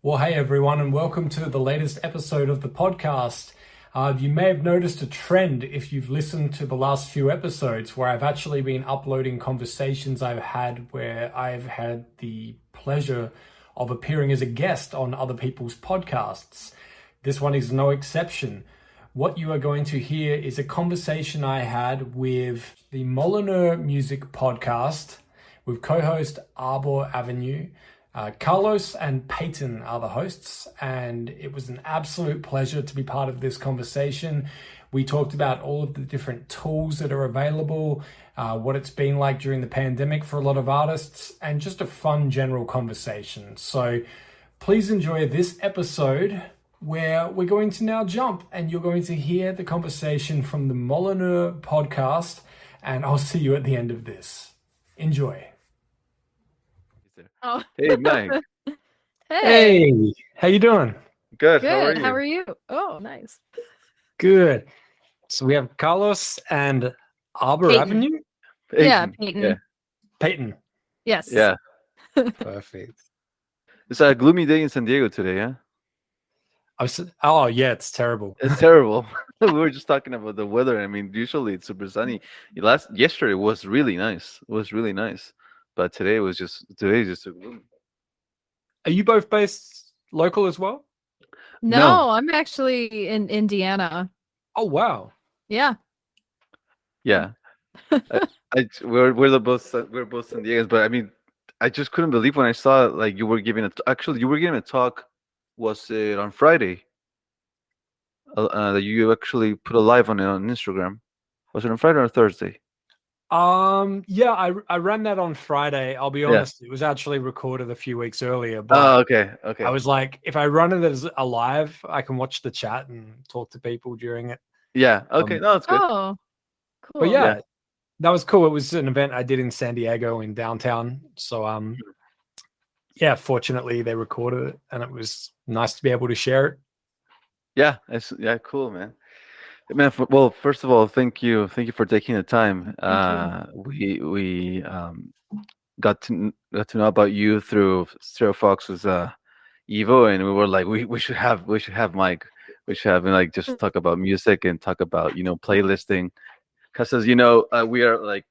Well, hey everyone, and welcome to the latest episode of the podcast. You may have noticed a trend if you've listened to the last few episodes where I've actually been uploading conversations I've had where I've had the pleasure of appearing as a guest on other people's podcasts. This one is no exception. What you are going to hear is a conversation I had with the Moliner Music Podcast with co-host Arbor Avenue. Carlos and Peyton are the hosts, and it was an absolute pleasure to be part of this conversation. We talked about all of the different tools that are available, what it's been like during the pandemic for a lot of artists, and just a fun general conversation. So please enjoy this episode where we're going to now jump and you're going to hear the conversation from the Moliner podcast, and I'll see you at the end of this. Enjoy. Oh, Hey, Mike. hey, Hey, how you doing? Good. good. How are you? Oh, nice. Good. So we have Carlos and Arbor Peyton. Avenue. Yeah, Peyton. Peyton. Yeah. Peyton. Yes. Yeah. Perfect. It's a gloomy day in San Diego today, yeah? Oh yeah, it's terrible. It's terrible. We were just talking about the weather. I mean, usually it's super sunny. Yesterday was really nice. It was really nice. But today is just so gloomy. Are you both based local as well? No, No. I'm actually in Indiana. Oh wow. Yeah. Yeah. We're both San Diegans, but I mean, I just couldn't believe when I saw like you were giving you were giving a talk. Was it on Friday? That you actually put a live on it on Instagram. Was it on Friday or Thursday? Yeah, I ran that on Friday. I'll be Yeah. honest, it was actually recorded a few weeks earlier, Oh, but okay. I was like, if I run it as a live, I can watch the chat and talk to people during it. Yeah. Okay. No, it's good. Oh, cool. But yeah, Yeah. that was cool. It was an event I did in San Diego in downtown. So yeah, fortunately they recorded it and it was nice to be able to share it. Yeah. Cool, man. Man, well, first of all, thank you for taking the time. We got to know about you through Stereo Fox's Evo, and we were like, we should have Mike. We should have him, like, just talk about music and talk about playlisting, because as we are like,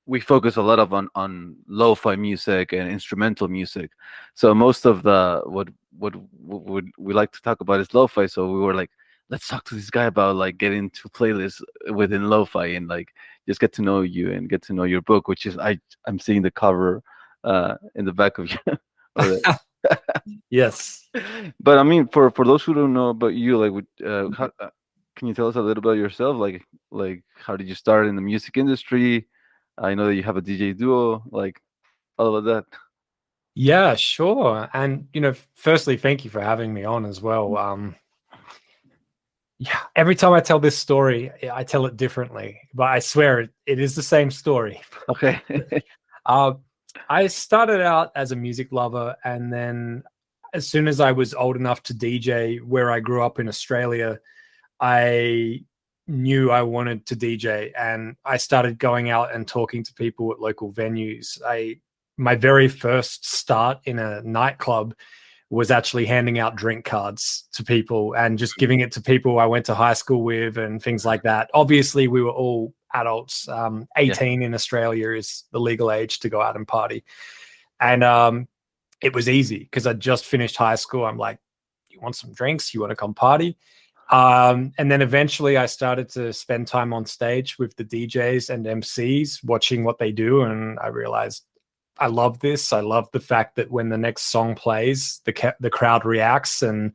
we focus a lot on lo-fi music and instrumental music. So most of the what we like to talk about is lo-fi. So we were like, let's talk to this guy about like getting into playlists within lo-fi and like just get to know you and get to know your book, which is I'm seeing the cover in the back of you. Yes. But I mean, for those who don't know about you, like, can you tell us a little about yourself? Like how did you start in the music industry? I know that you have a DJ duo, like all of that. Yeah, sure. And firstly, thank you for having me on as well. Yeah, every time I tell this story, I tell it differently, but I swear it is the same story. Okay. I started out as a music lover, and then as soon as I was old enough to DJ where I grew up in Australia, I knew I wanted to DJ, and I started going out and talking to people at local venues. My very first start in a nightclub was actually handing out drink cards to people and just giving it to people I went to high school with and things like that. Obviously, we were all adults. 18 in Australia is the legal age to go out and party. And it was easy because I just finished high school. I'm like, you want some drinks? You want to come party? And then eventually I started to spend time on stage with the DJs and MCs, watching what they do. And I realized I love this. I love the fact that when the next song plays, the crowd reacts, and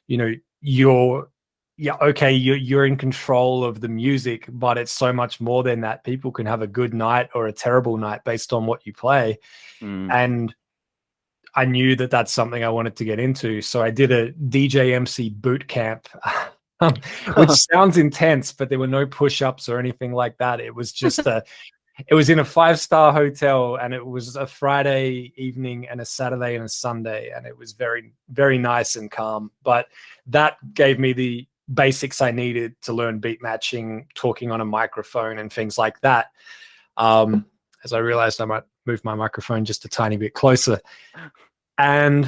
you're in control of the music, but it's so much more than that. People can have a good night or a terrible night based on what you play. And I knew that that's something I wanted to get into. So I did a DJ MC boot camp, which sounds intense, but there were no push-ups or anything like that. It was just it was in a 5-star hotel, and it was a Friday evening and a Saturday and a Sunday. And it was very, very nice and calm, but that gave me the basics I needed to learn beat matching, talking on a microphone and things like that. As I realized I might move my microphone just a tiny bit closer. And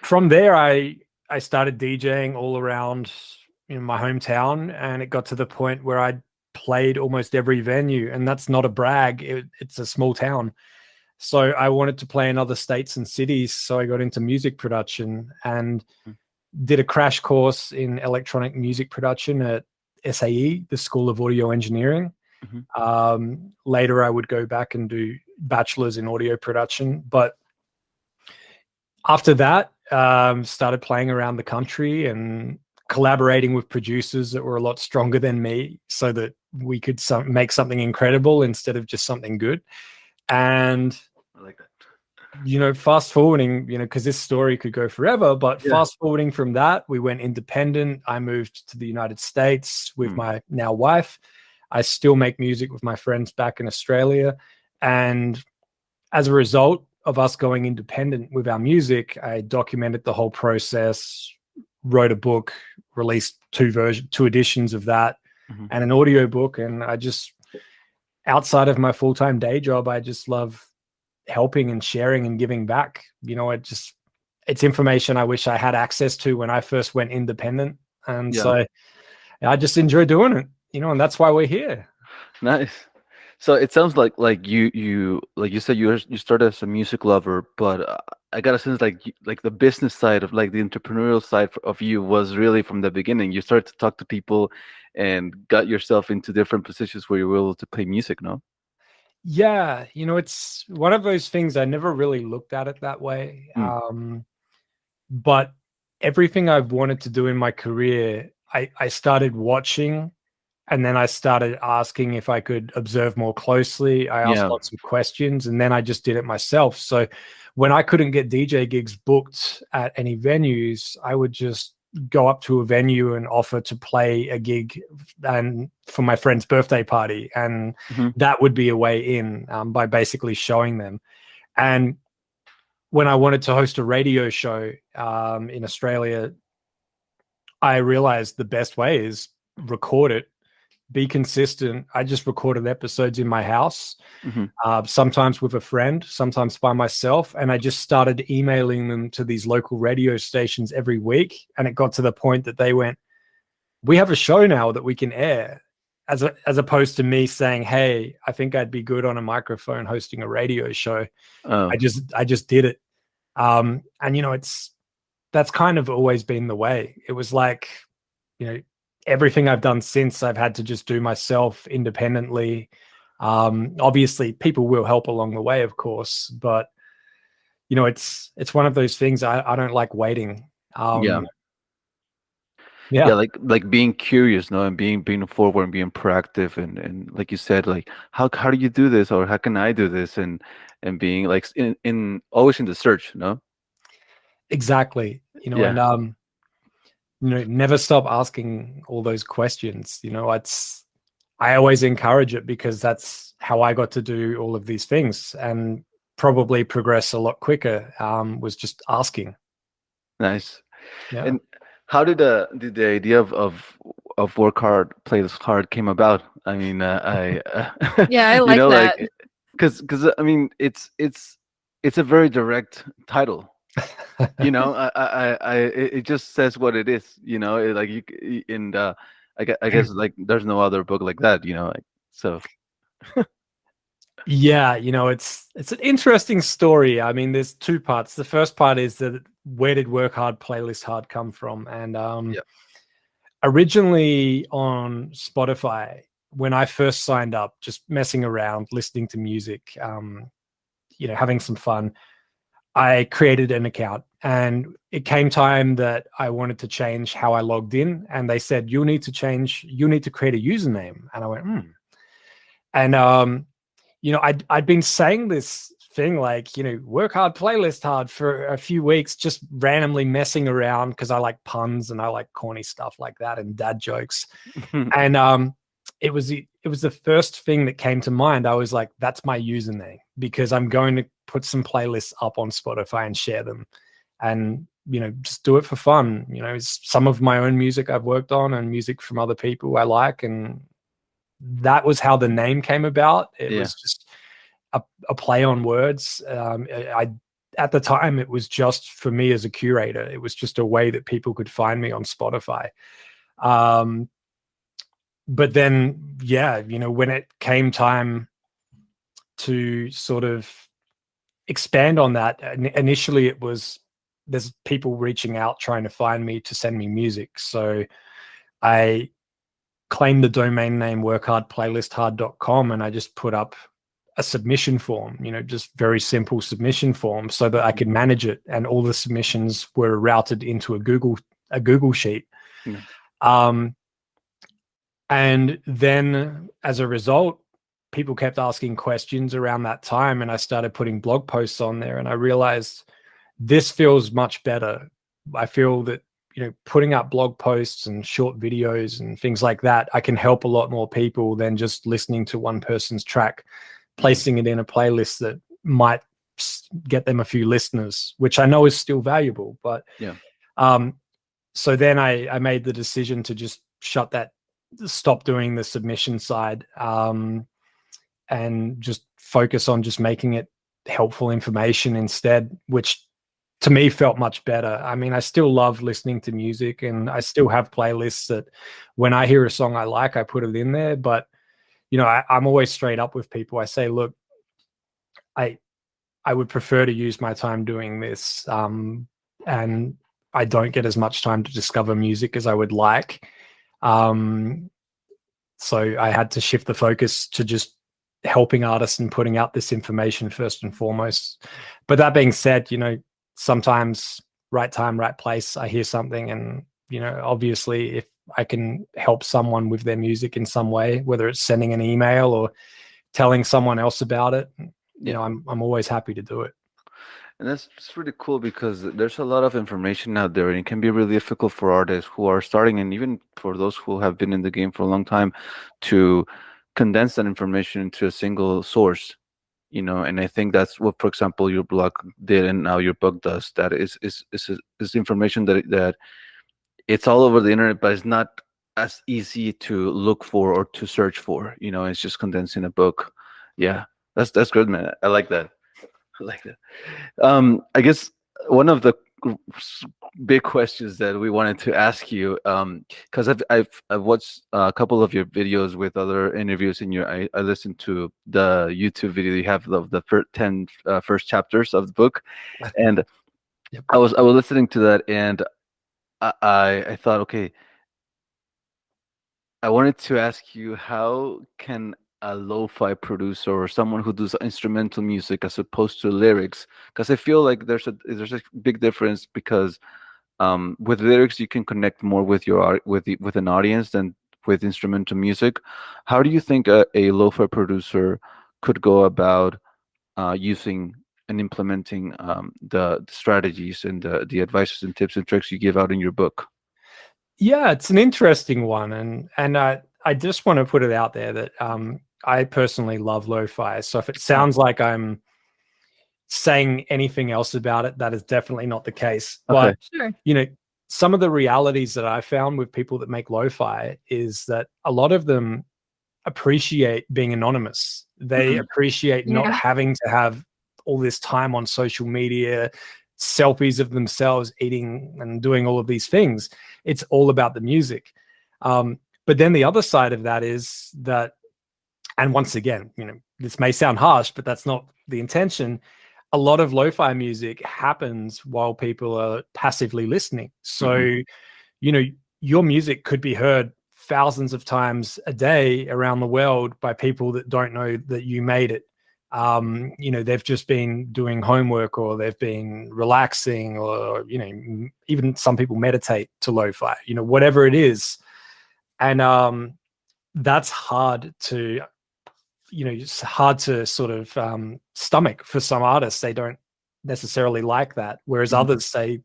from there, I started DJing all around in my hometown, and it got to the point where I played almost every venue, and that's not a brag. It's a small town. So I wanted to play in other states and cities. So I got into music production and did a crash course in electronic music production at SAE, the School of Audio Engineering. Later, I would go back and do bachelor's in audio production. But after that, started playing around the country and collaborating with producers that were a lot stronger than me so that we could make something incredible instead of just something good. And I like that. You know, fast forwarding, you know, because this story could go forever, but fast forwarding from that, we went independent. I moved to the United States with my now wife. I still make music with my friends back in Australia. And as a result of us going independent with our music, I documented the whole process, wrote a book, released two editions of that, and an audio book. And I just, outside of my full-time day job, I just love helping and sharing and giving back. You know, it's information I wish I had access to when I first went independent. And so I just enjoy doing it, you know, and that's why we're here. Nice. So it sounds like you like you said you started as a music lover, but I got a sense like the business side of like the entrepreneurial side of you was really from the beginning. You started to talk to people and got yourself into different positions where you were able to play music, no? Yeah, you know, it's one of those things I never really looked at it that way. But everything I've wanted to do in my career, I started watching, and then I started asking if I could observe more closely. I asked lots of questions, and then I just did it myself. So when I couldn't get DJ gigs booked at any venues, I would just go up to a venue and offer to play a gig and for my friend's birthday party. And that would be a way in by basically showing them. And when I wanted to host a radio show in Australia, I realized the best way is record it, be consistent. I just recorded episodes in my house, sometimes with a friend, sometimes by myself. And I just started emailing them to these local radio stations every week. And it got to the point that they went, we have a show now that we can air, as opposed to me saying, hey, I think I'd be good on a microphone hosting a radio show. I just did it. And, you know, that's kind of always been the way. It was like, you know, everything I've done since I've had to just do myself independently. Obviously people will help along the way, of course, but you know, it's one of those things I don't like waiting. Like being curious, no, and being forward and being proactive, and like you said, like how do you do this, or how can I do this, and being like in always in the search, no? Exactly. You know, and you know, never stop asking all those questions. You know, I always encourage it because that's how I got to do all of these things and probably progress a lot quicker, was just asking. Nice. And how did the idea of work hard, play this hard came about? I mean, I like you know, that. like because I mean, it's a very direct title. You know, it just says what it is. You know, like you and I guess like there's no other book like that. You know, like so. Yeah, you know, it's an interesting story. I mean, there's two parts. The first part is that where did Work Hard, Playlist Hard come from? And originally on Spotify, when I first signed up, just messing around, listening to music, you know, having some fun, I created an account, and it came time that I wanted to change how I logged in, and they said, you need to create a username. And I went, And you know, I'd been saying this thing like, you know, work hard, playlist hard for a few weeks, just randomly messing around because I like puns and I like corny stuff like that and dad jokes. And it was the first thing that came to mind. I was like, that's my username, because I'm going to put some playlists up on Spotify and share them, and you know, just do it for fun. You know, it's some of my own music I've worked on and music from other people I like, and that was how the name came about. It was just a play on words. I at the time, it was just for me as a curator. It was just a way that people could find me on Spotify. But then, yeah, when it came time to sort of expand on that, initially it was there's people reaching out trying to find me to send me music. So I claimed the domain name workhardplaylisthard.com, and I just put up a submission form, just very simple submission form, so that I could manage it, and all the submissions were routed into a Google sheet. And then as a result, people kept asking questions around that time, and I started putting blog posts on there, and I realized this feels much better. I feel that putting up blog posts and short videos and things like that, I can help a lot more people than just listening to one person's track, placing it in a playlist that might get them a few listeners, which I know is still valuable. But so then I made the decision to just stop doing the submission side, and just focus on just making it helpful information instead, which to me felt much better. I mean, I still love listening to music, and I still have playlists that when I hear a song I like, I put it in there. But I'm always straight up with people. I say, look, I would prefer to use my time doing this, and I don't get as much time to discover music as I would like. So I had to shift the focus to just helping artists and putting out this information first and foremost. But that being said, sometimes right time, right place, I hear something, and obviously if I can help someone with their music in some way, whether it's sending an email or telling someone else about it, I'm always happy to do it. And that's just really cool, because there's a lot of information out there, and it can be really difficult for artists who are starting, and even for those who have been in the game for a long time, to condense that information into a single source. And I think that's what, for example, your blog did, and now your book does. That is information that it's all over the internet, but it's not as easy to look for or to search for. It's just condensed in a book. Yeah, that's good, man. I like that. I guess one of the big questions that we wanted to ask you, because I've watched a couple of your videos with other interviews, and I listened to the YouTube video you have of the first 10 first chapters of the book, and I was listening to that, and I thought, okay, I wanted to ask you, how can a lo-fi producer or someone who does instrumental music as opposed to lyrics, because I feel like there's a big difference, because with lyrics you can connect more with with an audience than with instrumental music. How do you think a lo-fi producer could go about using and implementing the strategies and the advices and tips and tricks you give out in your book? Yeah, it's an interesting one, and I just want to put it out there that I personally love lo-fi. So if it sounds like I'm saying anything else about it, that is definitely not the case. Okay. But some of the realities that I found with people that make lo-fi is that a lot of them appreciate being anonymous. They appreciate not having to have all this time on social media, selfies of themselves eating and doing all of these things. It's all about the music. But then the other side of that is that, and once again, this may sound harsh, but that's not the intention. A lot of lo-fi music happens while people are passively listening. So, your music could be heard thousands of times a day around the world by people that don't know that you made it. They've just been doing homework, or they've been relaxing, or, even some people meditate to lo-fi, whatever it is. And that's hard to, it's hard to sort of stomach for some artists. They don't necessarily like that. Whereas others say,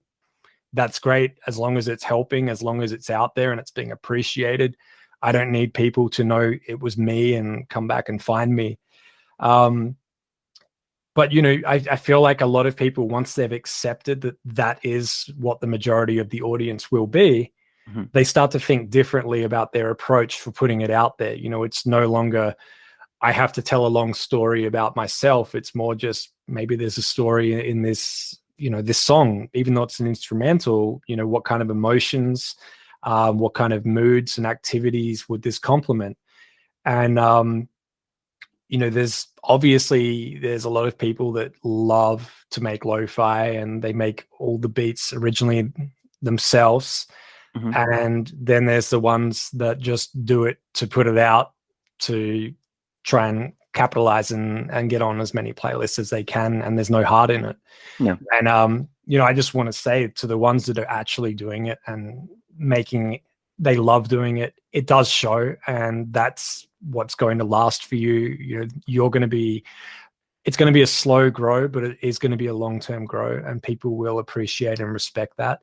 that's great, as long as it's helping, as long as it's out there and it's being appreciated. I don't need people to know it was me and come back and find me. But, I feel like a lot of people, once they've accepted that that is what the majority of the audience will be, they start to think differently about their approach for putting it out there. It's no longer, I have to tell a long story about myself. It's more just, maybe there's a story in this, this song, even though it's an instrumental, what kind of emotions, what kind of moods and activities would this complement? And there's a lot of people that love to make lo-fi, and they make all the beats originally themselves. Mhm. And then there's the ones that just do it to put it out to try and capitalize and get on as many playlists as they can, and there's no heart in it. Yeah. And I just want to say to the ones that are actually doing it and they love doing it, it does show, and that's what's going to last for you. It's going to be a slow grow, but it is going to be a long-term grow, and people will appreciate and respect that.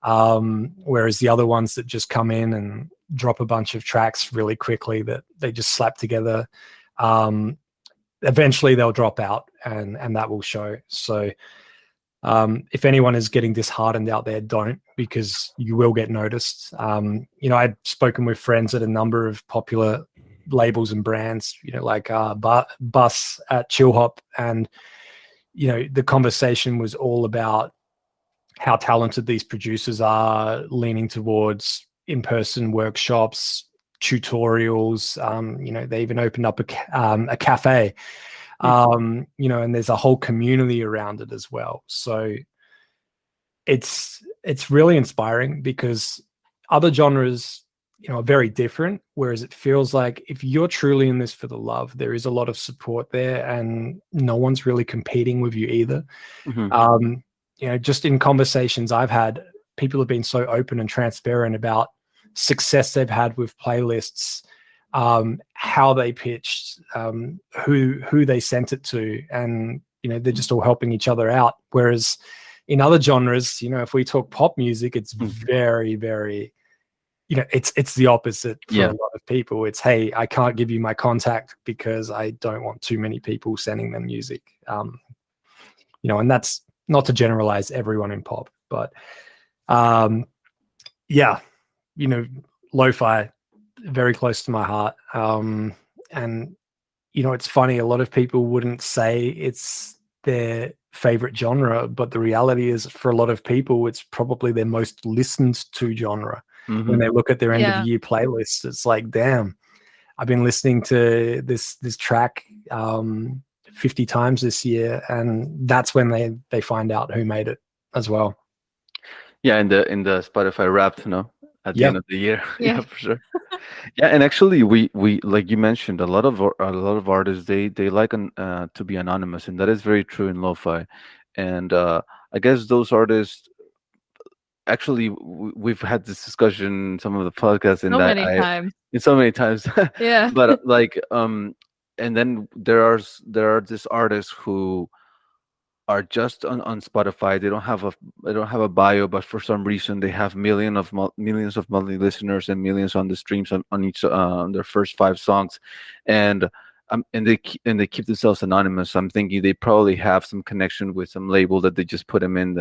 Whereas the other ones that just come in and drop a bunch of tracks really quickly that they just slap together, eventually they'll drop out, and that will show. So if anyone is getting disheartened out there, don't, because you will get noticed. I've spoken with friends at a number of popular labels and brands, like Bus at Chill Hop, and the conversation was all about how talented these producers are, leaning towards in-person workshops, tutorials. They even opened up a cafe, and there's a whole community around it as well. So it's really inspiring, because other genres, are very different, whereas it feels like if you're truly in this for the love, there is a lot of support there, and no one's really competing with you either. Mhm. Just in conversations I've had, people have been so open and transparent about success they've had with playlists, how they pitched, who they sent it to, and they're just all helping each other out. Whereas in other genres, if we talk pop music, it's very, very, it's the opposite for a lot of people. It's, hey, I can't give you my contact because I don't want too many people sending them music. And that's not to generalize everyone in pop, but lo-fi, very close to my heart. And it's funny, a lot of people wouldn't say it's their favorite genre, but the reality is, for a lot of people, it's probably their most listened to genre. When they look at their end of year playlists, it's like, damn, I've been listening to this track 50 times this year, and that's when they find out who made it as well. Yeah, in the Spotify Wrapped, at the end of the year. Yeah. For sure. Yeah, and actually, we like you mentioned, a lot of artists, they like to be anonymous, and that is very true in lo-fi. And I guess those artists, actually, we've had this discussion in some of the podcasts, and So many times. so many times. Yeah. But and then there are these artists who are just on Spotify. They don't have a bio, but for some reason they have millions of monthly listeners and millions on the streams on each their first 5 songs, and they keep themselves anonymous. I'm thinking they probably have some connection with some label that they just put them in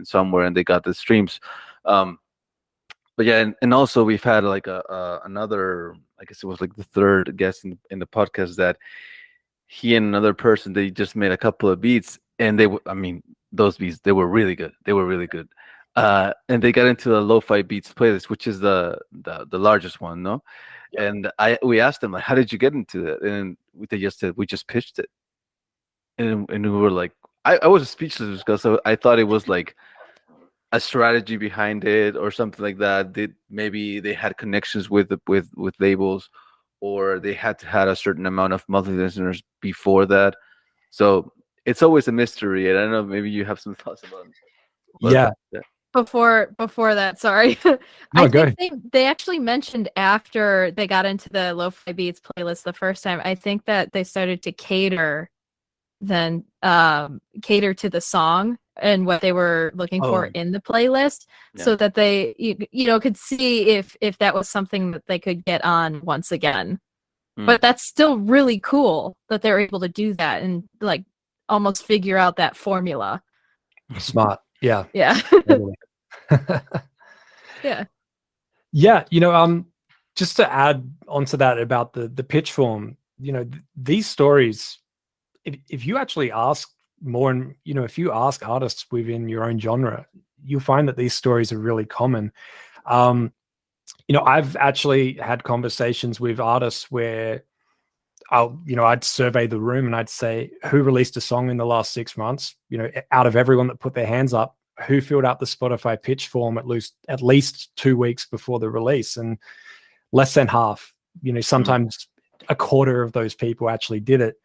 somewhere, and they got the streams. But yeah, and also we've had like another, I guess it was like the third guest in the podcast, that he and another person, they just made a couple of beats, and those beats, they were really good. And they got into the lo-fi beats playlist, which is the largest one, no? Yep. And we asked them, like, how did you get into that? And they just said, we just pitched it. And we were like, I was speechless, because I thought it was like a strategy behind it or something like that. Maybe they had connections with labels, or they had a certain amount of monthly listeners before that. So it's always a mystery, and I don't know, maybe you have some thoughts about Yeah. Before that, sorry. No, go ahead. think they actually mentioned, after they got into the lo-fi beats playlist the first time, I think that they started to cater to the song and what they were looking for in the playlist, so that they could see if that was something that they could get on once again. But that's still really cool that they're able to do that and like almost figure out that formula. Smart. Yeah. Yeah. Totally. Yeah. Yeah. Just to add onto that about the pitch form, these stories, if you actually ask more, and if you ask artists within your own genre, you'll find that these stories are really common. I've actually had conversations with artists where I'd survey the room and I'd say, who released a song in the last 6 months? Out of everyone that put their hands up, who filled out the Spotify pitch form at least 2 weeks before the release? And less than half, sometimes a quarter of those people actually did it.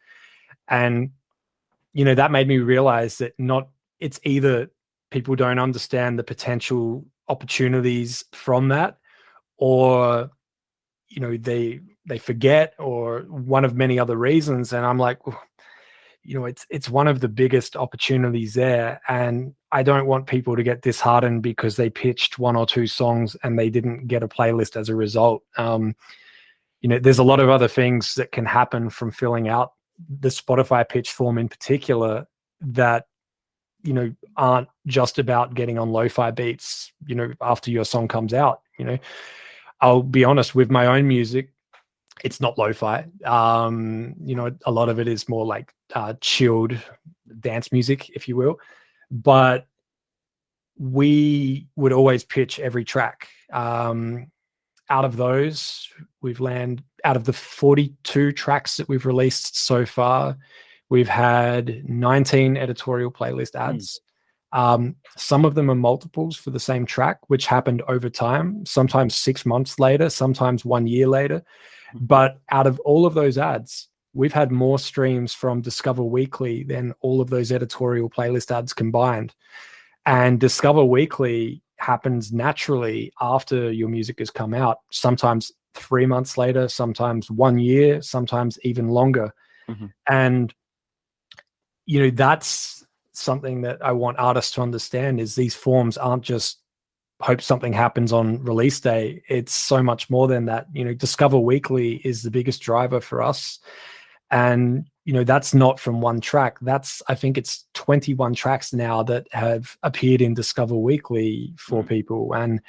And, that made me realize that it's either people don't understand the potential opportunities from that, or, they forget, or one of many other reasons. And I'm like, it's one of the biggest opportunities there. And I don't want people to get disheartened because they pitched 1 or 2 songs and they didn't get a playlist as a result. There's a lot of other things that can happen from filling out the Spotify pitch form in particular that, aren't just about getting on lo-fi beats, after your song comes out. I'll be honest, with my own music, it's not lo-fi. A lot of it is more like chilled dance music, if you will. But we would always pitch every track. Out of those, out of the 42 tracks that we've released so far, we've had 19 editorial playlist ads. Some of them are multiples for the same track, which happened over time, sometimes 6 months later, sometimes 1 year later. But out of all of those ads, we've had more streams from Discover Weekly than all of those editorial playlist ads combined. And Discover Weekly happens naturally after your music has come out, sometimes 3 months later, sometimes 1 year, sometimes even longer. And, that's something that I want artists to understand, is these forms aren't just hope something happens on release day. It's so much more than that. Discover Weekly is the biggest driver for us. And, that's not from one track. I think it's 21 tracks now that have appeared in Discover Weekly for people. And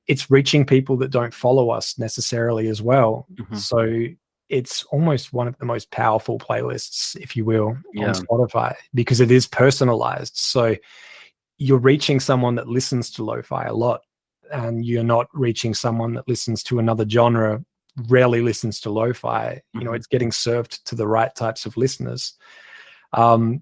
it's reaching people that don't follow us necessarily as well. So it's almost one of the most powerful playlists, if you will, on Spotify, because it is personalized. So you're reaching someone that listens to lo-fi a lot, and you're not reaching someone that listens to another genre, rarely listens to lo-fi. It's getting served to the right types of listeners. And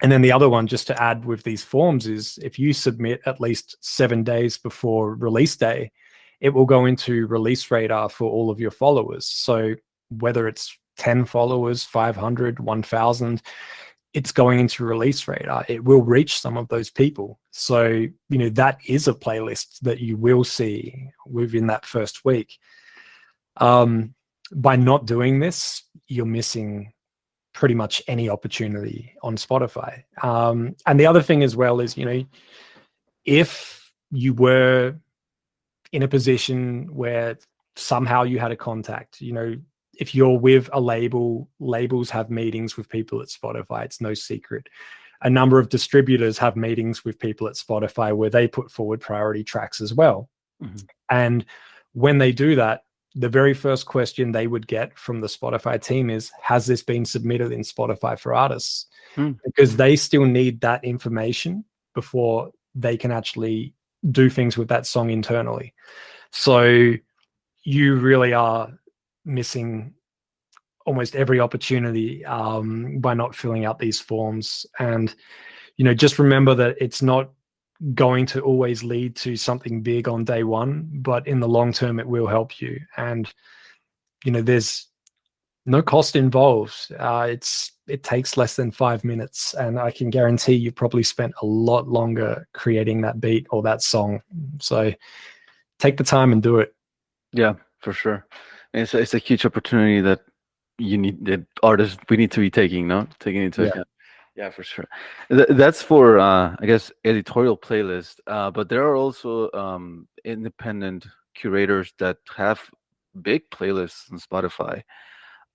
then the other one, just to add with these forms, is if you submit at least 7 days before release day, it will go into release radar for all of your followers. So whether it's 10 followers, 500, 1,000, it's going into release radar. It will reach some of those people. So, that is a playlist that you will see within that first week. By not doing this, you're missing pretty much any opportunity on Spotify. And the other thing as well is, if you were in a position where somehow you had a contact, if you're with a label, labels have meetings with people at Spotify. It's no secret. A number of distributors have meetings with people at Spotify where they put forward priority tracks as well. And when they do that, the very first question they would get from the Spotify team is, has this been submitted in Spotify for artists? Because they still need that information before they can actually do things with that song internally. So you really are missing almost every opportunity by not filling out these forms. And, just remember that it's not going to always lead to something big on day one, but in the long term, it will help you. And, there's no cost involved. It takes less than 5 minutes, and I can guarantee you probably spent a lot longer creating that beat or that song. So take the time and do it. Yeah, for sure. And it's a huge opportunity that artists we need to be taking into account. Yeah, for sure. That's for I guess editorial playlist, but there are also independent curators that have big playlists on Spotify.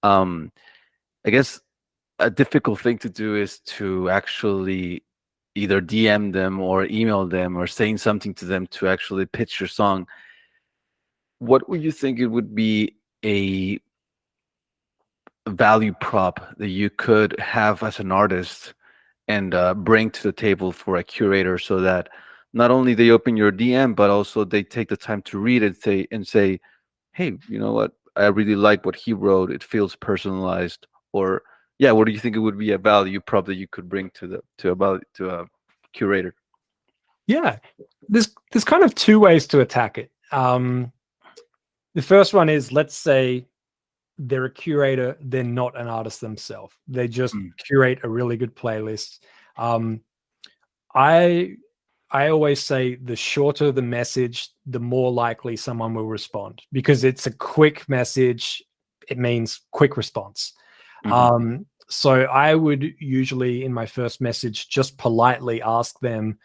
I guess a difficult thing to do is to actually either DM them or email them or saying something to them to actually pitch your song. What would you think it would be a value prop that you could have as an artist and bring to the table for a curator, so that not only they open your DM, but also they take the time to read it, say, hey, you know what? I really like what he wrote. It feels personalized. Or yeah, what do you think it would be a value prop that you could bring to a curator? Yeah, there's kind of two ways to attack it. The first one is, let's say they're a curator, they're not an artist themselves. They just curate a really good playlist. I always say the shorter the message, the more likely someone will respond, because it's a quick message. It means quick response. So I would usually, in my first message, just politely ask them,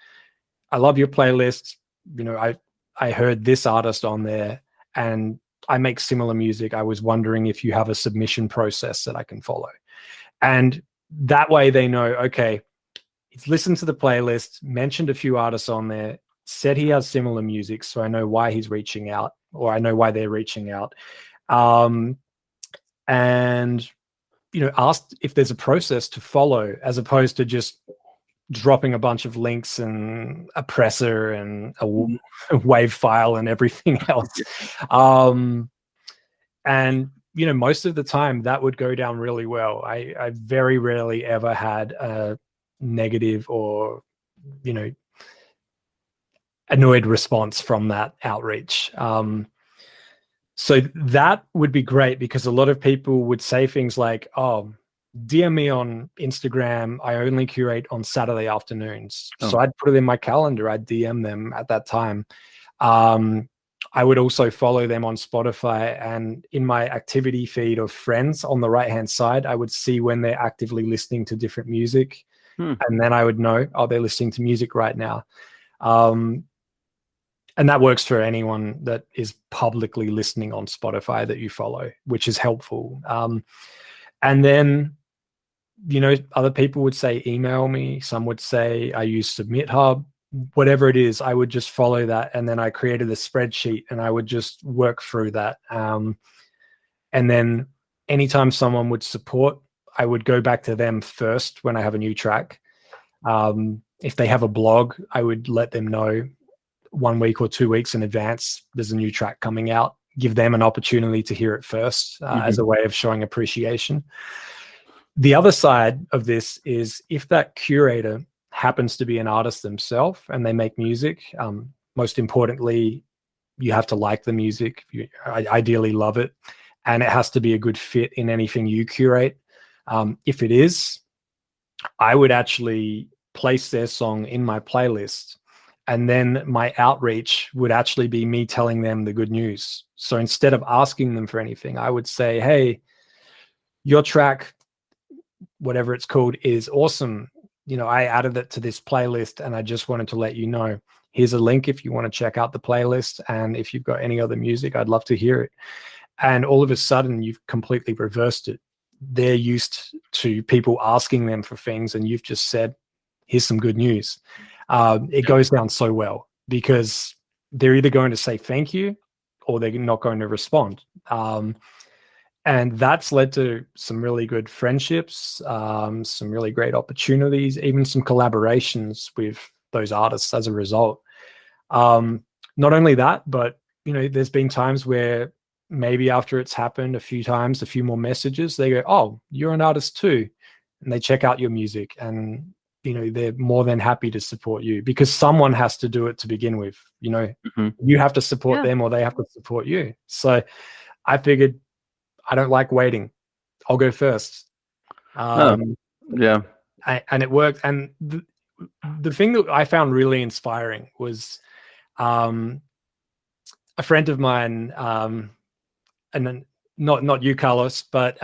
I love your playlist. You know, I heard this artist on there, and I make similar music. I was wondering if you have a submission process that I can follow. And that way they know, okay, he's listened to the playlist, mentioned a few artists on there, said he has similar music, so I know why he's reaching out, or I know why they're reaching out. And, you know, asked if there's a process to follow, as opposed to just dropping a bunch of links and a presser and a wave file and everything else. And, you know, most of the time that would go down really well. I very rarely ever had a negative or, you know, annoyed response from that outreach. So that would be great, because a lot of people would say things like, oh, DM me on Instagram. I only curate on Saturday afternoons. So I'd put it in my calendar. I'd DM them at that time. I would also follow them on Spotify, and in my activity feed of friends on the right-hand side, I would see when they're actively listening to different music. And then I would know, oh, they're listening to music right now. And that works for anyone that is publicly listening on Spotify that you follow, which is helpful. And then, you know, other people would say, email me. Some would say, I use Submit Hub. Whatever it is, I would just follow that. And then I created a spreadsheet and I would just work through that. And then anytime someone would support, I would go back to them first when I have a new track. If they have a blog, I would let them know 1 week or 2 weeks in advance there's a new track coming out. Give them an opportunity to hear it first, as a way of showing appreciation. The other side of this is, if that curator happens to be an artist themselves and they make music, most importantly, you have to like the music. You ideally love it, and it has to be a good fit in anything you curate. If it is, I would actually place their song in my playlist, and then my outreach would actually be me telling them the good news. So instead of asking them for anything, I would say, hey, your track, whatever it's called, is awesome. You know, I added it to this playlist, and I just wanted to let you know, here's a link if you want to check out the playlist. And if you've got any other music, I'd love to hear it. And all of a sudden, you've completely reversed it. They're used to people asking them for things, and you've just said, here's some good news. It goes down so well, because they're either going to say thank you or they're not going to respond. And that's led to some really good friendships, some really great opportunities, even some collaborations with those artists as a result. Not only that, but, you know, there's been times where maybe after it's happened a few times, a few more messages, they go, oh, you're an artist too. And they check out your music, and, you know, they're more than happy to support you, because someone has to do it to begin with. You know, you have to support them, or they have to support you. So I figured, I don't like waiting. I'll go first. And it worked. And the thing that I found really inspiring was a friend of mine, and not you, Carlos, but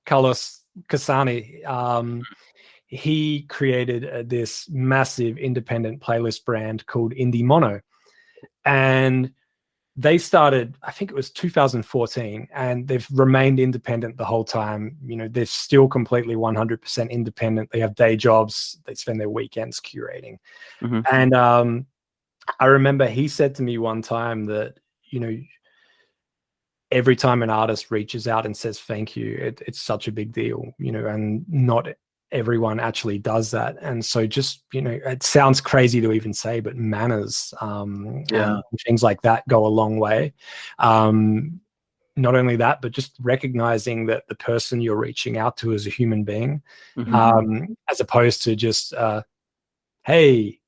Carlos Casani. He created this massive independent playlist brand called Indie Mono. And they started, I think it was 2014, and they've remained independent the whole time. You know, they're still completely 100% independent. They have day jobs. They spend their weekends curating. And I remember he said to me one time that, you know, every time an artist reaches out and says thank you, it's such a big deal, and not everyone actually does that. And so just, it sounds crazy to even say, but manners, and things like that go a long way. Not only that, but just recognizing that the person you're reaching out to is a human being, as opposed to just, hey,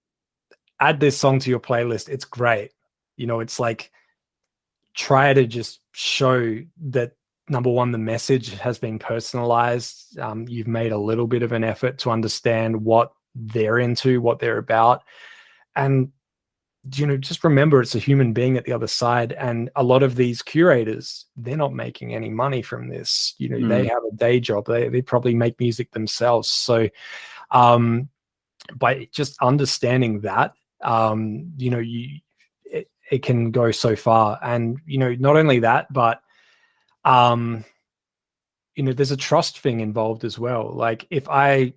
add this song to your playlist. It's great. It's like, try to just show that, number one, the message has been personalized. You've made a little bit of an effort to understand what they're into, what they're about. And, just remember it's a human being at the other side. And a lot of these curators, they're not making any money from this. They have a day job. They probably make music themselves. So by just understanding that, it can go so far. And, not only that, but, there's a trust thing involved as well. Like if I,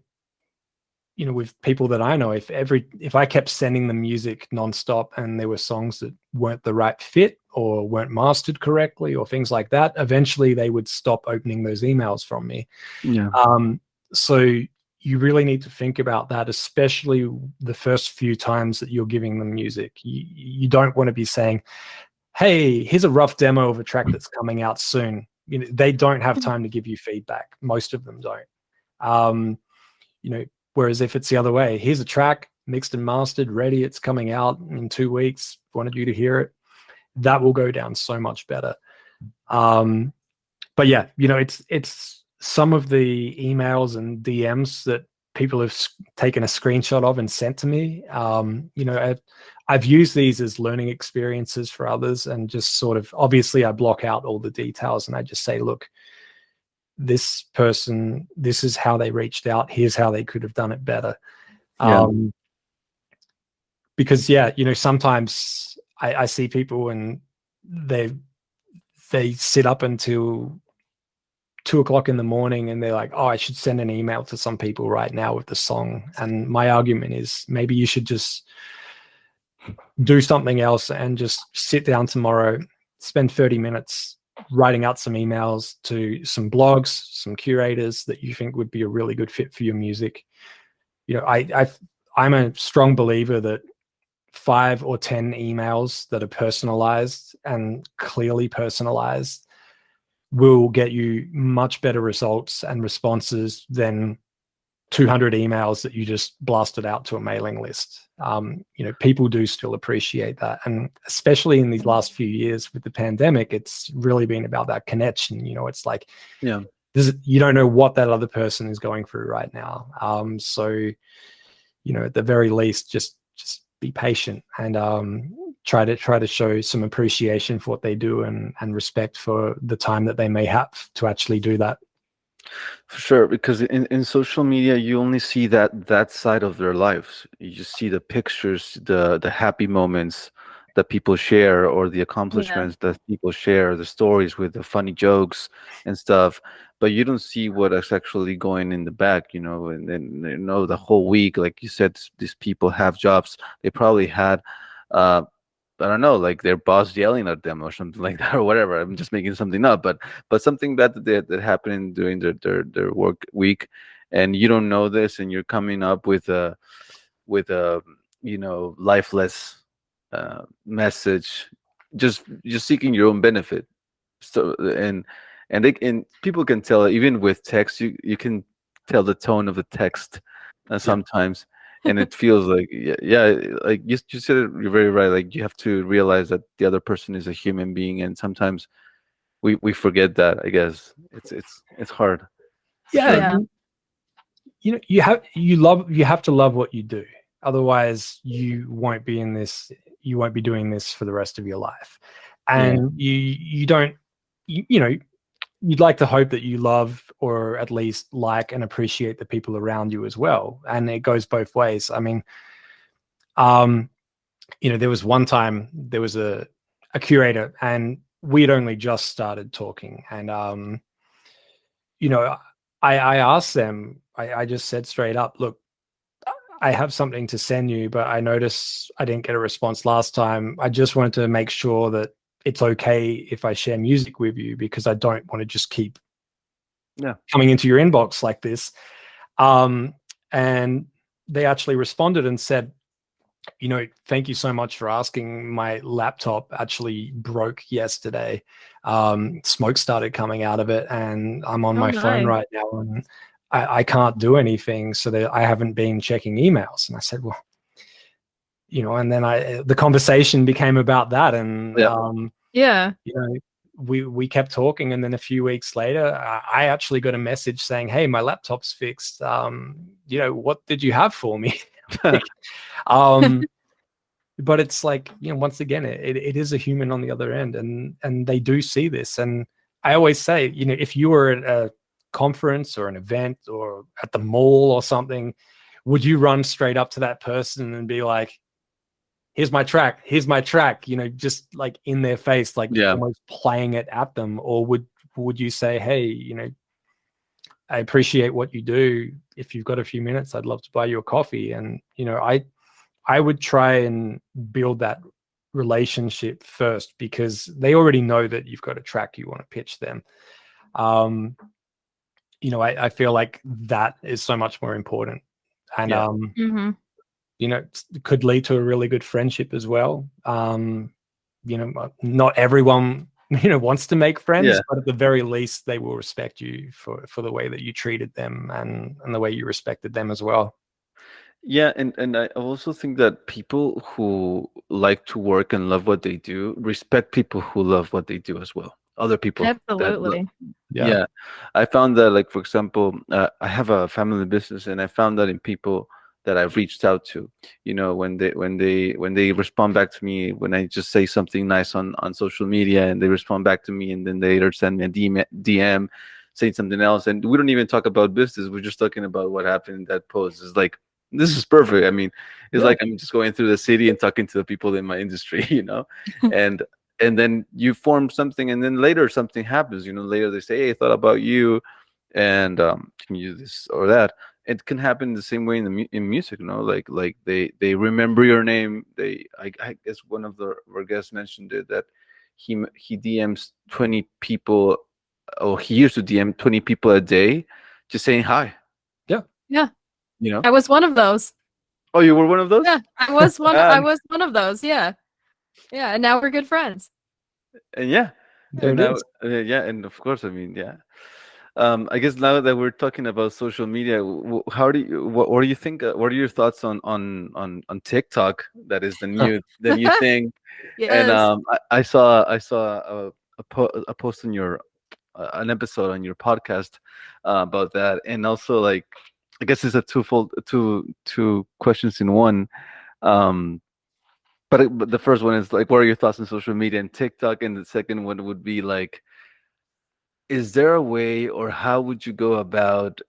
with people that I know, if I kept sending them music nonstop and there were songs that weren't the right fit or weren't mastered correctly or things like that, eventually they would stop opening those emails from me. Yeah. So you really need to think about that, especially the first few times that you're giving them music. You don't want to be saying, hey, here's a rough demo of a track that's coming out soon. They don't have time to give you feedback. Most of them don't. Whereas if it's the other way, here's a track mixed and mastered, ready, it's coming out in 2 weeks, wanted you to hear it, that will go down so much better. But yeah, it's some of the emails and DMs that people have taken a screenshot of and sent to me. I've used these as learning experiences for others, and just sort of, obviously I block out all the details and I just say, look, this person, this is how they reached out. Here's how they could have done it better. Because sometimes I see people and they sit up until 2:00 in the morning and they're like, oh, I should send an email to some people right now with the song. And my argument is, maybe you should just do something else and just sit down tomorrow, spend 30 minutes writing out some emails to some blogs, some curators that you think would be a really good fit for your music. I'm a strong believer that 5 or 10 emails that are personalized and clearly personalized will get you much better results and responses than 200 emails that you just blasted out to a mailing list. People do still appreciate that. And especially in these last few years with the pandemic, it's really been about that connection. It's like, you don't know what that other person is going through right now. So, at the very least, just be patient and try to show some appreciation for what they do and respect for the time that they may have to actually do that. For sure, because in social media, you only see that side of their lives. You just see the pictures, the happy moments that people share, or the accomplishments that people share, the stories with the funny jokes and stuff. But you don't see what is actually going in the back, and then the whole week, like you said, these people have jobs. They probably had I don't know, like their boss yelling at them or something like that, or whatever. I'm just making something up, but something bad that happened during their work week, and you don't know this, and you're coming up with a lifeless message, just seeking your own benefit. So and people can tell, even with text, you can tell the tone of the text sometimes. And it feels like, like you said it, you're very right. Like, you have to realize that the other person is a human being, and sometimes we forget that. I guess it's hard. Yeah. You have to love what you do. Otherwise, you won't be in this. You won't be doing this for the rest of your life. And you don't. You'd like to hope that you love, or at least like and appreciate, the people around you as well. And it goes both ways. I mean, there was one time there was a curator, and we'd only just started talking. And, I asked them, I just said straight up, look, I have something to send you, but I noticed I didn't get a response last time. I just wanted to make sure that it's okay if I share music with you, because I don't want to just keep Yeah. coming into your inbox like this. And they actually responded and said, thank you so much for asking. My laptop actually broke yesterday. Smoke started coming out of it, and I'm on my phone right now, and I can't do anything, so that I haven't been checking emails. And I said, well, and then the conversation became about that, and we kept talking, and then a few weeks later, I actually got a message saying, "Hey, my laptop's fixed. What did you have for me?" But it's like, once again, it is a human on the other end, and they do see this. And I always say, if you were at a conference or an event or at the mall or something, would you run straight up to that person and be like, here's my track, just like in their face, like almost playing it at them? Or would you say, hey, I appreciate what you do. If you've got a few minutes, I'd love to buy you a coffee. And, I would try and build that relationship first, because they already know that you've got a track you want to pitch them. I feel like that is so much more important. And, it could lead to a really good friendship as well. Not everyone, wants to make friends, but at the very least, they will respect you for the way that you treated them and the way you respected them as well. Yeah, and I also think that people who like to work and love what they do respect people who love what they do as well. Other people. Absolutely. Yeah. I found that, like, for example, I have a family business, and I found that in people that I've reached out to, when they respond back to me, when I just say something nice on social media, and they respond back to me, and then they later send me a DM saying something else, and we don't even talk about business. We're just talking about what happened in that post. It's like, this is perfect. I mean, it's like I'm just going through the city and talking to the people in my industry, and then you form something, and then later something happens. Later they say, "Hey, I thought about you, and can you do this or that?" It can happen the same way in music, like they remember your name. I guess one of our guests mentioned it, that he DMs 20 people, or he used to DM 20 people a day, just saying hi. Yeah. I was one of those. Oh, you were one of those? Yeah, I was one. I was one of those. Yeah, and now we're good friends. And and of course, I mean, I guess now that we're talking about social media, what do you think? What are your thoughts on TikTok? That is the new thing. Yes. And I saw a post on your an episode on your podcast about that, and also, like, I guess it's a two questions in one. But the first one is, like, what are your thoughts on social media and TikTok? And the second one would be, like, is there a way, or how would you go about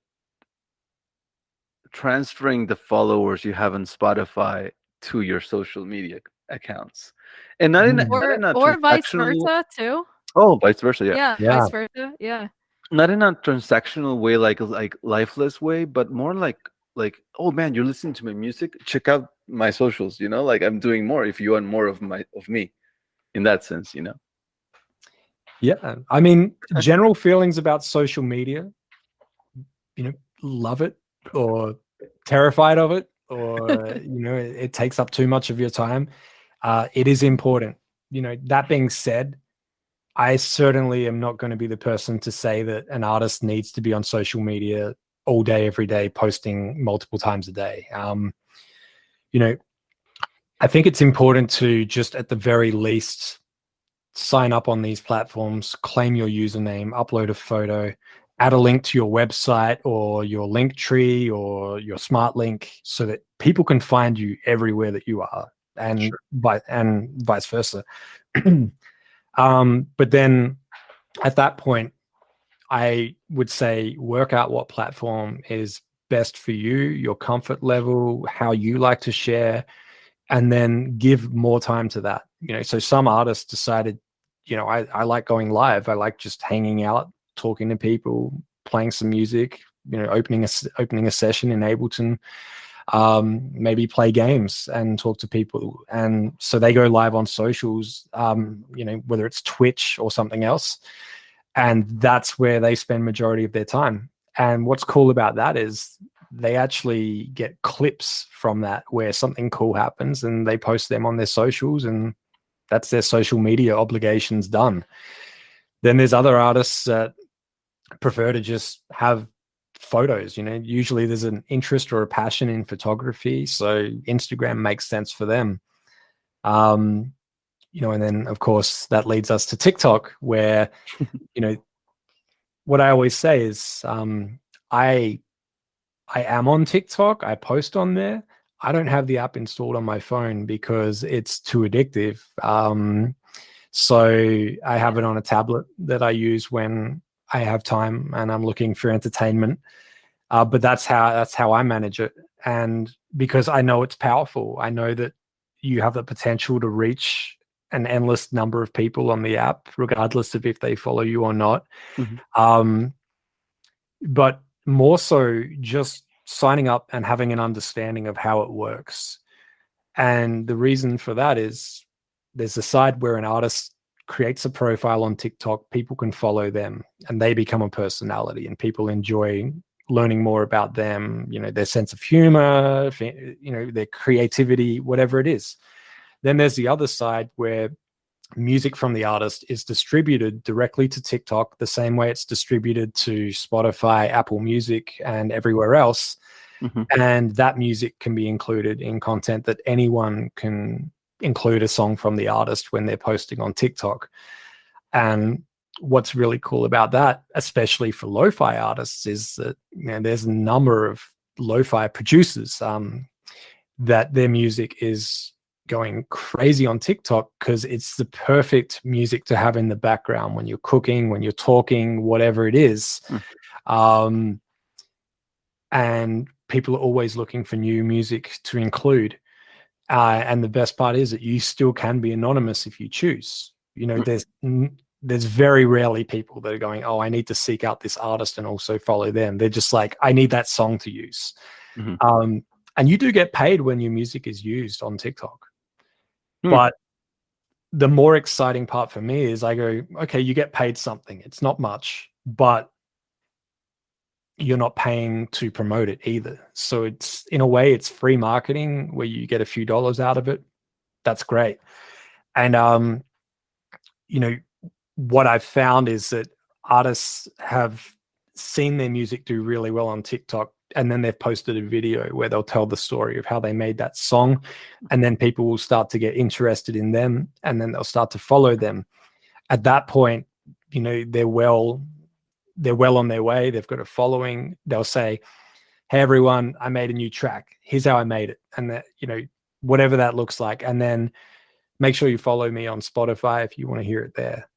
transferring the followers you have on Spotify to your social media accounts? And not in or vice versa too. Oh, vice versa, yeah. Vice versa, yeah. Not in a transactional way, like lifeless way, but more like, oh man, you're listening to my music, check out my socials, like, I'm doing more if you want more of me, in that sense. Yeah, I mean, general feelings about social media, love it or terrified of it, or it takes up too much of your time. It is important. That being said, I certainly am not going to be the person to say that an artist needs to be on social media all day, every day, posting multiple times a day. I think it's important to just, at the very least, sign up on these platforms, claim your username, upload a photo, add a link to your website or your link tree or your smart link, so that people can find you everywhere that you are, and vice versa. But then at that point, I would say work out what platform is best for you, your comfort level, how you like to share, and then give more time to that. So some artists decided, I like going live. I like just hanging out, talking to people, playing some music, opening a session in Ableton. maybe play games and talk to people. And so they go live on socials, whether it's Twitch or something else. And that's where they spend majority of their time. And what's cool about that is they actually get clips from that where something cool happens and they post them on their socials, and that's their social media obligations done. Then there's other artists that prefer to just have photos. Usually there's an interest or a passion in photography, so Instagram makes sense for them. And then of course that leads us to TikTok, where what I always say is I am on TikTok. I post on there. I don't have the app installed on my phone because it's too addictive. So I have it on a tablet that I use when I have time and I'm looking for entertainment. But that's how I manage it. And because I know it's powerful, I know that you have the potential to reach an endless number of people on the app, regardless of if they follow you or not. Mm-hmm. But more so just signing up and having an understanding of how it works. And the reason for that is there's a side where an artist creates a profile on TikTok, people can follow them and they become a personality, and people enjoy learning more about them, their sense of humor, their creativity, whatever it is. Then there's the other side where music from the artist is distributed directly to TikTok the same way it's distributed to Spotify, Apple Music, and everywhere else. Mm-hmm. And that music can be included in content that anyone can include a song from the artist when they're posting on TikTok. And what's really cool about that, especially for lo-fi artists, is that there's a number of lo-fi producers that their music is going crazy on TikTok because it's the perfect music to have in the background when you're cooking, when you're talking, whatever it is. And people are always looking for new music to include. And the best part is that you still can be anonymous if you choose. There's very rarely people that are going, oh, I need to seek out this artist and also follow them. They're just like, I need that song to use. Mm-hmm. And you do get paid when your music is used on TikTok. But the more exciting part for me is I go, okay, you get paid something. It's not much, but you're not paying to promote it either. So it's, in a way, it's free marketing where you get a few dollars out of it. That's great. And, what I've found is that artists have seen their music do really well on TikTok, and then they've posted a video where they'll tell the story of how they made that song, and then people will start to get interested in them, and then they'll start to follow them. At that point, they're well on their way. They've got a following. They'll say, hey, everyone, I made a new track. Here's how I made it. And that, whatever that looks like. And then make sure you follow me on Spotify if you want to hear it there.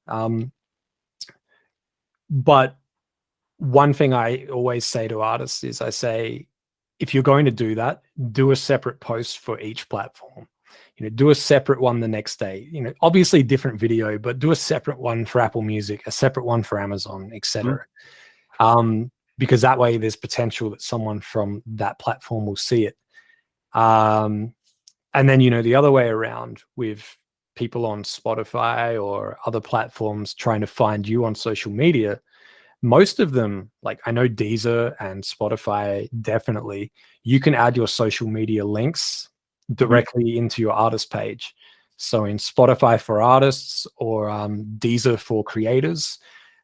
But one thing I always say to artists is I say, if you're going to do that, do a separate post for each platform. Do a separate one the next day. Obviously different video, but do a separate one for Apple Music, a separate one for Amazon, etc. Because that way there's potential that someone from that platform will see it. And then, the other way around with people on Spotify or other platforms trying to find you on social media, most of them, like I know Deezer and Spotify, definitely, you can add your social media links directly into your artist page. So in Spotify for artists or Deezer for creators,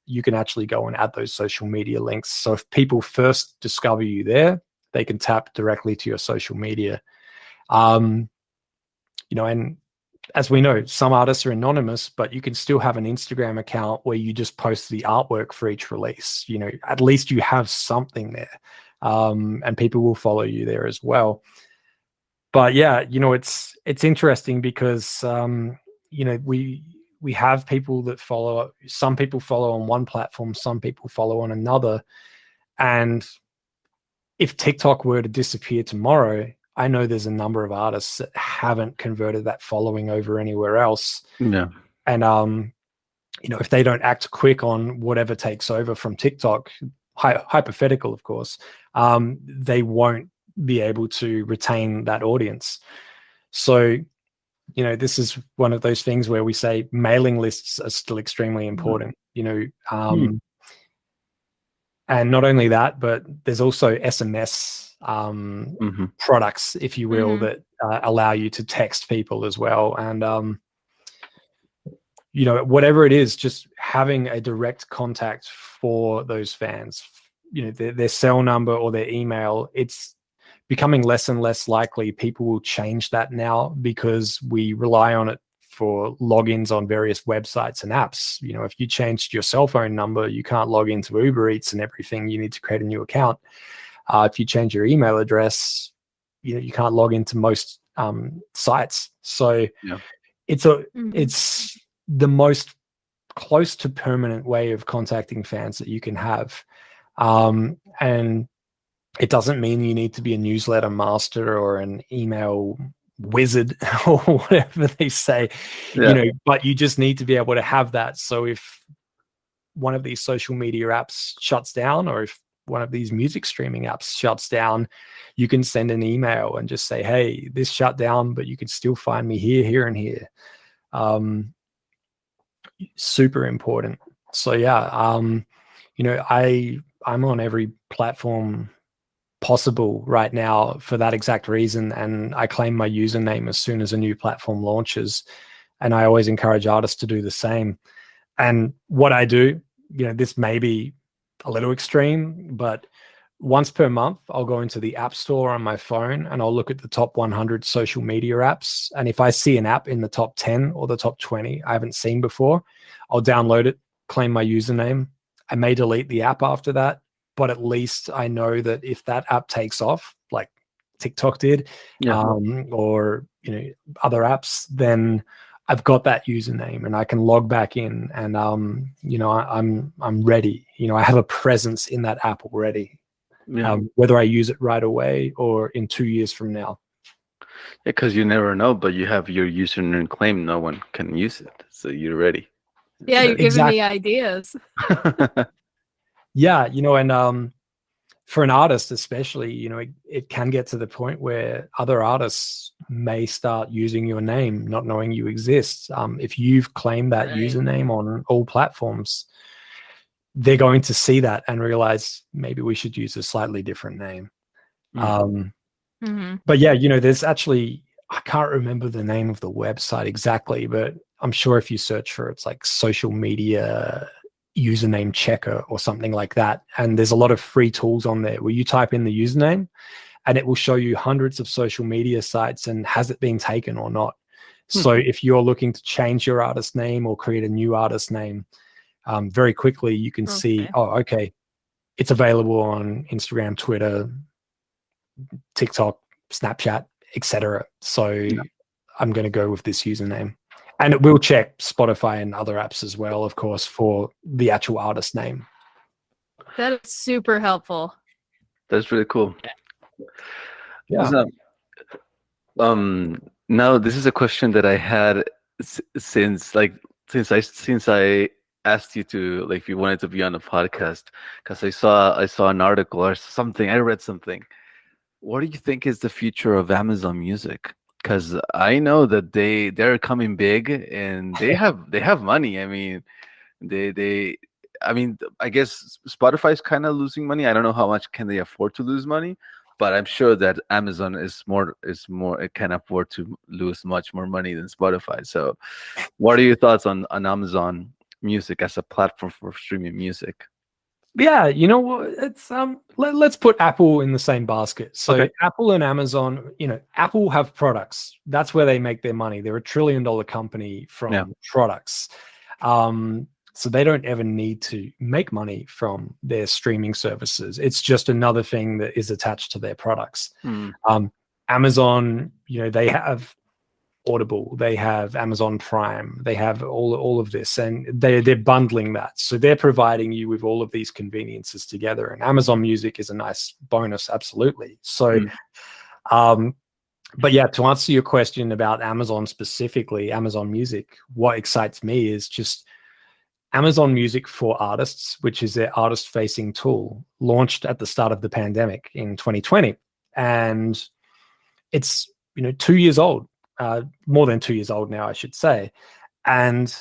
you can actually go and add those social media links. So if people first discover you there, they can tap directly to your social media. And as we know, some artists are anonymous, but you can still have an Instagram account where you just post the artwork for each release. At least you have something there, and people will follow you there as well. But yeah, it's interesting because we have people that follow. Some people follow on one platform, some people follow on another, and if TikTok were to disappear tomorrow, I know there's a number of artists that haven't converted that following over anywhere else. Yeah. And, if they don't act quick on whatever takes over from TikTok, hypothetical, of course, they won't be able to retain that audience. So, you know, this is one of those things where we say mailing lists are still extremely important, you know, and not only that, but there's also SMS products, if you will, that allow you to text people as well. And, you know, whatever it is, just having a direct contact for those fans, you know, their cell number or their email, it's becoming less and less likely people will change that now, because we rely on it for logins on various websites and apps. You know, if you changed your cell phone number, you can't log into Uber Eats and everything. You need to create a new account. If you change your email address, you know, you can't log into most sites. So it's the most close to permanent way of contacting fans that you can have. And it doesn't mean you need to be a newsletter master or an email wizard or whatever they say, you know, but you just need to be able to have that. So if one of these social media apps shuts down, or if one of these music streaming apps shuts down, you can send an email and just say, hey, this shut down, but you can still find me here, here, and here. Super important. So yeah, you know, I'm on every platform possible right now for that exact reason, and I claim my username as soon as a new platform launches, and I always encourage artists to do the same. And what I do, you know, this may be a little extreme, but once per month I'll go into the app store on my phone and I'll look at the top 100 social media apps, and if I see an app in the top 10 or the top 20 I haven't seen before, I'll download it, claim my username. I may delete the app after that, but at least I know that if that app takes off, like TikTok did, or, you know, other apps, then I've got that username and I can log back in, and you know, I'm ready. You know, I have a presence in that app already, whether I use it right away or in 2 years from now. Because you never know, but you have your username claim, no one can use it, so you're ready. Yeah, you're giving me ideas. Yeah, you know, and for an artist especially, you know, it can get to the point where other artists may start using your name, not knowing you exist. If you've claimed that username on all platforms, they're going to see that and realize maybe we should use a slightly different name. But yeah, you know, there's actually, I can't remember the name of the website exactly, but I'm sure if you search for it, it's like social media username checker or something like that. And there's a lot of free tools on there where you type in the username and it will show you hundreds of social media sites and has it been taken or not. So if you're looking to change your artist name or create a new artist name, very quickly you can see, oh, okay, it's available on Instagram, Twitter, TikTok, Snapchat, etc. So I'm going to go with this username. And it will check Spotify and other apps as well, of course, for the actual artist name. That is super helpful. That's really cool. Yeah. Now this is a question that I had since I asked you to, like, if you wanted to be on a podcast, because I saw an article or something, I read something. What do you think is the future of Amazon Music? Because I know that they're coming big and they have money. I mean, I guess Spotify's kind of losing money. I don't know how much can they afford to lose money, but I'm sure that Amazon is more. It can afford to lose much more money than Spotify. So, what are your thoughts on Amazon Music as a platform for streaming music? Yeah, you know what? It's let's put Apple in the same basket. So Apple and Amazon, you know, Apple have products. That's where they make their money. They're $1 trillion company from products. So they don't ever need to make money from their streaming services. It's just another thing that is attached to their products. Amazon, you know, they have Audible, they have Amazon Prime, they have all of this, and they're bundling that. So they're providing you with all of these conveniences together. And Amazon Music is a nice bonus, absolutely. So, but yeah, to answer your question about Amazon specifically, Amazon Music, what excites me is just Amazon Music for Artists, which is their artist-facing tool, launched at the start of the pandemic in 2020. and it's 2 years old, more than 2 years old now, I should say. And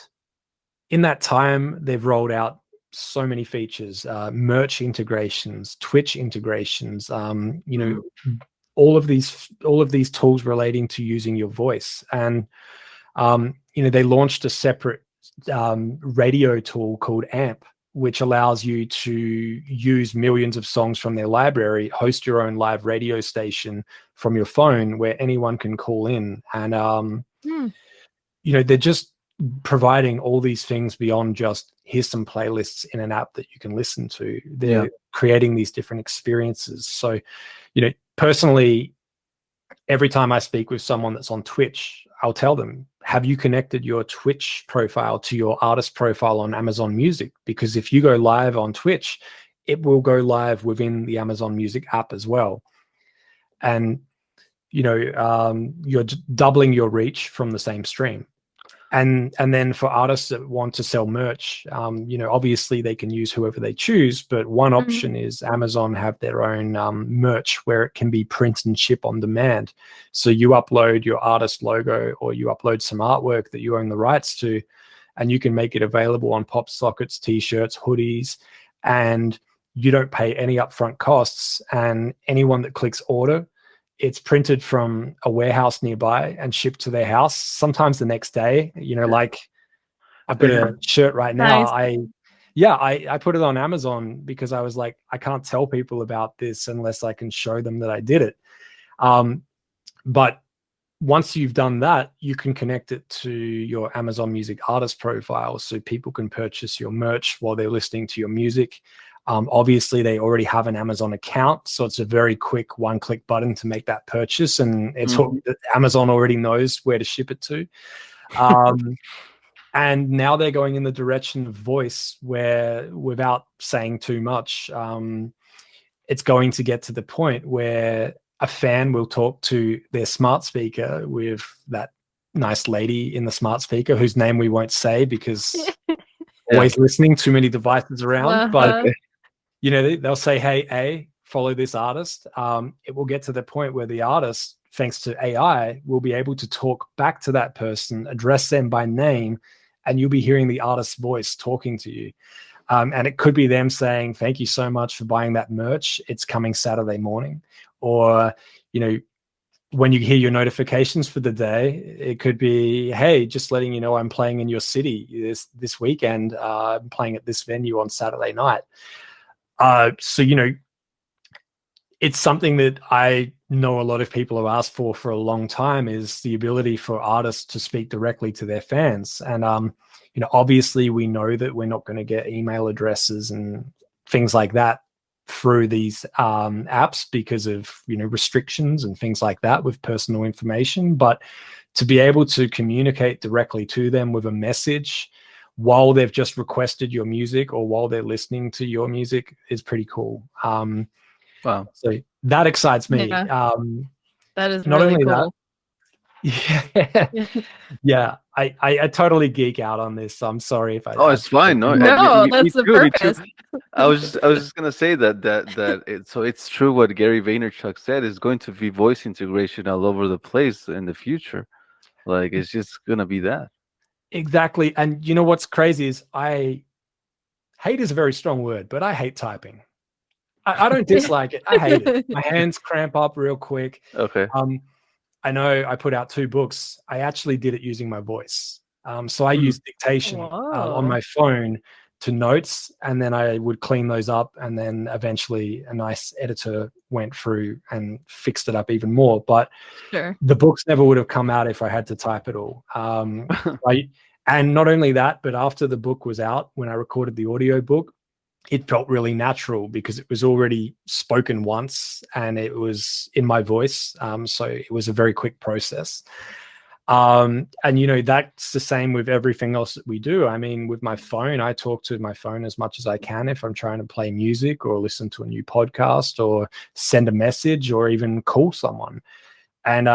in that time, they've rolled out so many features, merch integrations, Twitch integrations, all of these tools relating to using your voice. And they launched a separate radio tool called AMP, which allows you to use millions of songs from their library, host your own live radio station from your phone where anyone can call in. And they're just providing all these things beyond just here's some playlists in an app that you can listen to. They're creating these different experiences. So, personally, every time I speak with someone that's on Twitch, I'll tell them, have you connected your Twitch profile to your artist profile on Amazon Music? Because if you go live on Twitch, it will go live within the Amazon Music app as well. And, you're doubling your reach from the same stream. And then for artists that want to sell merch, obviously they can use whoever they choose. But one option is Amazon have their own merch where it can be print and ship on demand. So you upload your artist logo or you upload some artwork that you own the rights to, and you can make it available on pop sockets, t-shirts, hoodies, and you don't pay any upfront costs. And anyone that clicks order, it's printed from a warehouse nearby and shipped to their house, sometimes the next day. Like I've got a shirt right now. Nice. I put it on Amazon because I was like, I can't tell people about this unless I can show them that I did it. But once you've done that, you can connect it to your Amazon Music artist profile so people can purchase your merch while they're listening to your music. Obviously, they already have an Amazon account, so it's a very quick one-click button to make that purchase, and it's Amazon already knows where to ship it to. And now they're going in the direction of voice, where, without saying too much, it's going to get to the point where a fan will talk to their smart speaker with that nice lady in the smart speaker, whose name we won't say because always listening, too many devices around. But they'll say, hey, A, follow this artist. It will get to the point where the artist, thanks to AI, will be able to talk back to that person, address them by name, and you'll be hearing the artist's voice talking to you. And it could be them saying, thank you so much for buying that merch. It's coming Saturday morning. Or, when you hear your notifications for the day, it could be, hey, just letting you know I'm playing in your city this weekend. I'm playing at this venue on Saturday night. So, it's something that I know a lot of people have asked for a long time, is the ability for artists to speak directly to their fans. And, obviously we know that we're not going to get email addresses and things like that through these apps because of, restrictions and things like that with personal information. But to be able to communicate directly to them with a message while they've just requested your music or while they're listening to your music is pretty cool. Wow. So that excites me. Yeah. That is not really only cool. Yeah. I totally geek out on this. So I'm sorry if I. Oh, it's fine. No, that's the purpose. I was just gonna say that it's true what Gary Vaynerchuk said, is going to be voice integration all over the place in the future. Like, it's just gonna be that. Exactly. And what's crazy is hate is a very strong word, but I hate typing. I don't dislike it. I hate it. My hands cramp up real quick. Okay. I know I put out 2 books. I actually did it using my voice. So I use dictation on my phone to notes, and then I would clean those up, and then eventually a nice editor went through and fixed it up even more. But the books never would have come out if I had to type it all. And not only that, but after the book was out, when I recorded the audio book, it felt really natural because it was already spoken once and it was in my voice. So it was a very quick process. And, that's the same with everything else that we do. I mean, with my phone, I talk to my phone as much as I can if I'm trying to play music or listen to a new podcast or send a message or even call someone. And,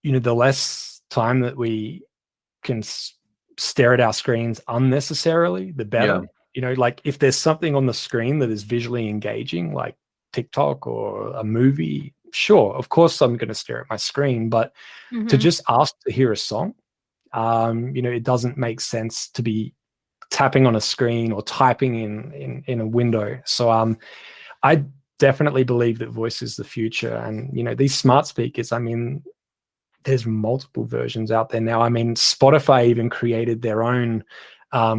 the less time that we can stare at our screens unnecessarily, the better. Like if there's something on the screen that is visually engaging, like TikTok or a movie, sure, of course I'm going to stare at my screen, but to just ask to hear a song, it doesn't make sense to be tapping on a screen or typing in a window. So I definitely believe that voice is the future. And these smart speakers, I mean, there's multiple versions out there now. I mean, Spotify even created their own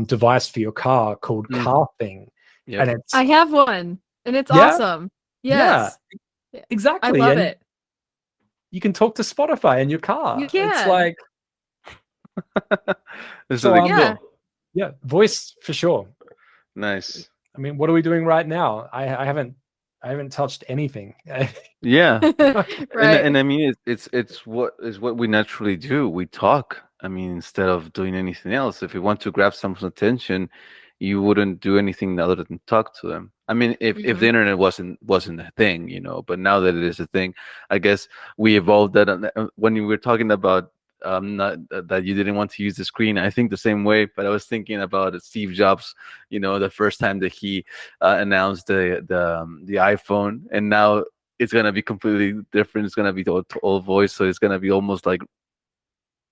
device for your car called Car Thing. Yep. And I have one, and it's awesome. Yes. Yeah, exactly. I love it. You can talk to Spotify in your car. You can. It's like this is really cool. Yeah, voice for sure. Nice. I mean, what are we doing right now? I haven't touched anything. Yeah. Right. And I mean, it's what we naturally do. We talk. I mean, instead of doing anything else, if you want to grab someone's attention, you wouldn't do anything other than talk to them. I mean, if the internet wasn't a thing, but now that it is a thing, I guess we evolved that. When you were talking about not that you didn't want to use the screen, I think the same way. But I was thinking about Steve Jobs, the first time that he announced the iPhone, and now it's gonna be completely different. It's gonna be all voice, so it's gonna be almost like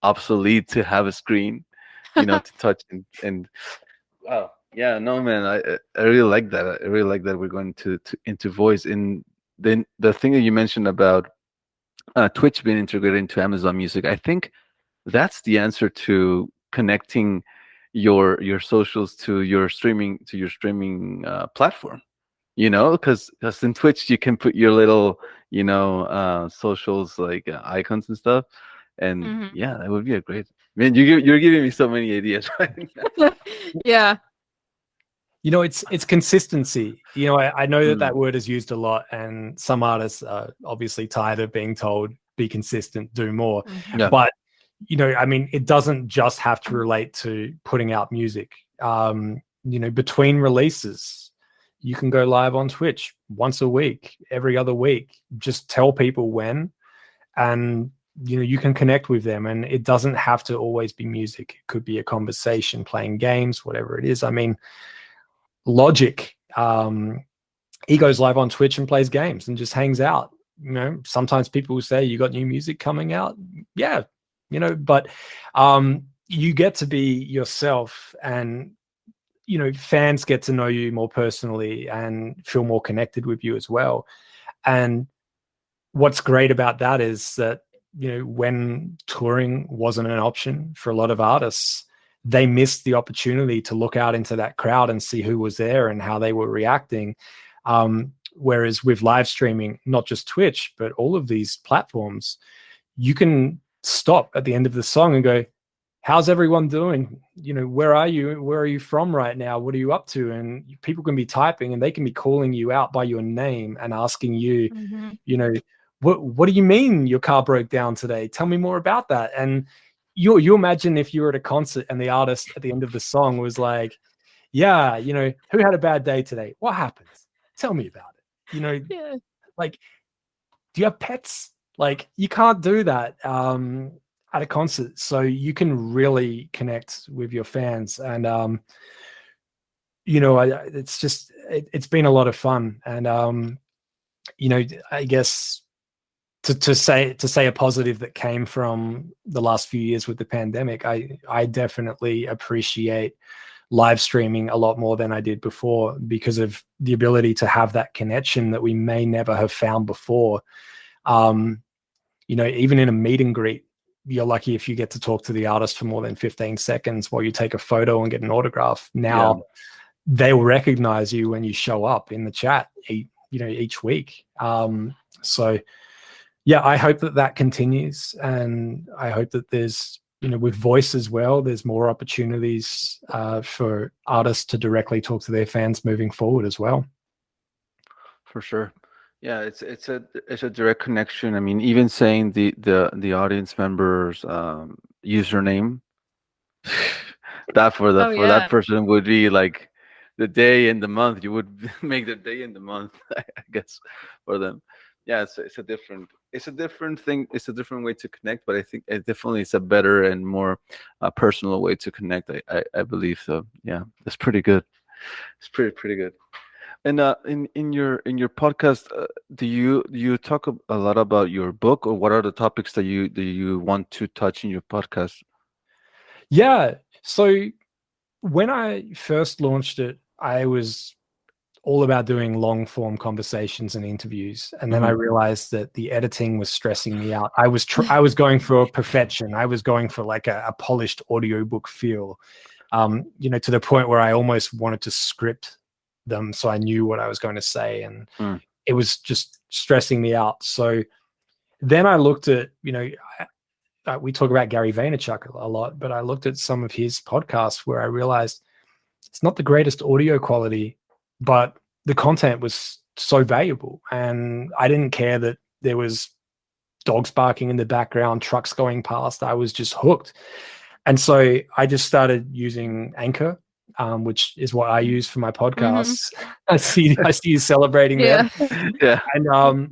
obsolete to have a screen, to touch and wow. Yeah, no, man, I really like that. I really like that we're going to into voice. And then the thing that you mentioned about Twitch being integrated into Amazon Music, I think that's the answer to connecting your socials to your streaming platform. Because in Twitch you can put your little socials like icons and stuff, and yeah, that would be a great. Man, you're giving me so many ideas right now. Yeah. It's consistency. I know that word is used a lot, and some artists are obviously tired of being told, be consistent, do more. Yeah. But, I mean, it doesn't just have to relate to putting out music. Between releases, you can go live on Twitch once a week, every other week. Just tell people when, and you can connect with them, and it doesn't have to always be music. It could be a conversation, playing games, whatever it is. I mean, Logic, he goes live on Twitch and plays games and just hangs out. Sometimes people will say, you got new music coming out? Yeah, but you get to be yourself, and fans get to know you more personally and feel more connected with you as well. And what's great about that is that when touring wasn't an option for a lot of artists, they missed the opportunity to look out into that crowd and see who was there and how they were reacting. Whereas with live streaming, not just Twitch, but all of these platforms, you can stop at the end of the song and go, how's everyone doing? Where are you? Where are you from right now? What are you up to? And people can be typing, and they can be calling you out by your name and asking you, what do you mean your car broke down today? Tell me more about that. And you imagine if you were at a concert and the artist at the end of the song was like, yeah, who had a bad day today? What happened? Tell me about it. Like, do you have pets? Like, you can't do that at a concert. So you can really connect with your fans. And, it's just, it's been a lot of fun. And, I guess to say a positive that came from the last few years with the pandemic, I definitely appreciate live streaming a lot more than I did before, because of the ability to have that connection that we may never have found before. Even in a meet and greet, you're lucky if you get to talk to the artist for more than 15 seconds while you take a photo and get an autograph. Now they will recognize you when you show up in the chat, each week. So yeah, I hope that continues, and I hope that there's, with voice as well, there's more opportunities for artists to directly talk to their fans moving forward as well. For sure. Yeah, it's a direct connection. I mean, even saying the audience member's username, that for that person would be like the day and the month. You would make the day and the month, I guess, for them. Yeah, it's a different thing. It's a different way to connect, but I think it definitely is a better and more personal way to connect. I believe so. Yeah, that's pretty good. It's pretty good. And in your podcast, do you talk a lot about your book, or what are the topics that you want to touch in your podcast? Yeah. So when I first launched it, I was all about doing long form conversations and interviews, and then I realized that the editing was stressing me out. I was going for perfection. I was going for like a polished audiobook feel, to the point where I almost wanted to script them so I knew what I was going to say, and it was just stressing me out. So then I looked at, we talk about Gary Vaynerchuk a lot, but I looked at some of his podcasts where I realized it's not the greatest audio quality, but the content was so valuable. And I didn't care that there was dogs barking in the background, trucks going past. I was just hooked. And so I just started using Anchor, which is what I use for my podcasts. I see you celebrating there. Yeah. And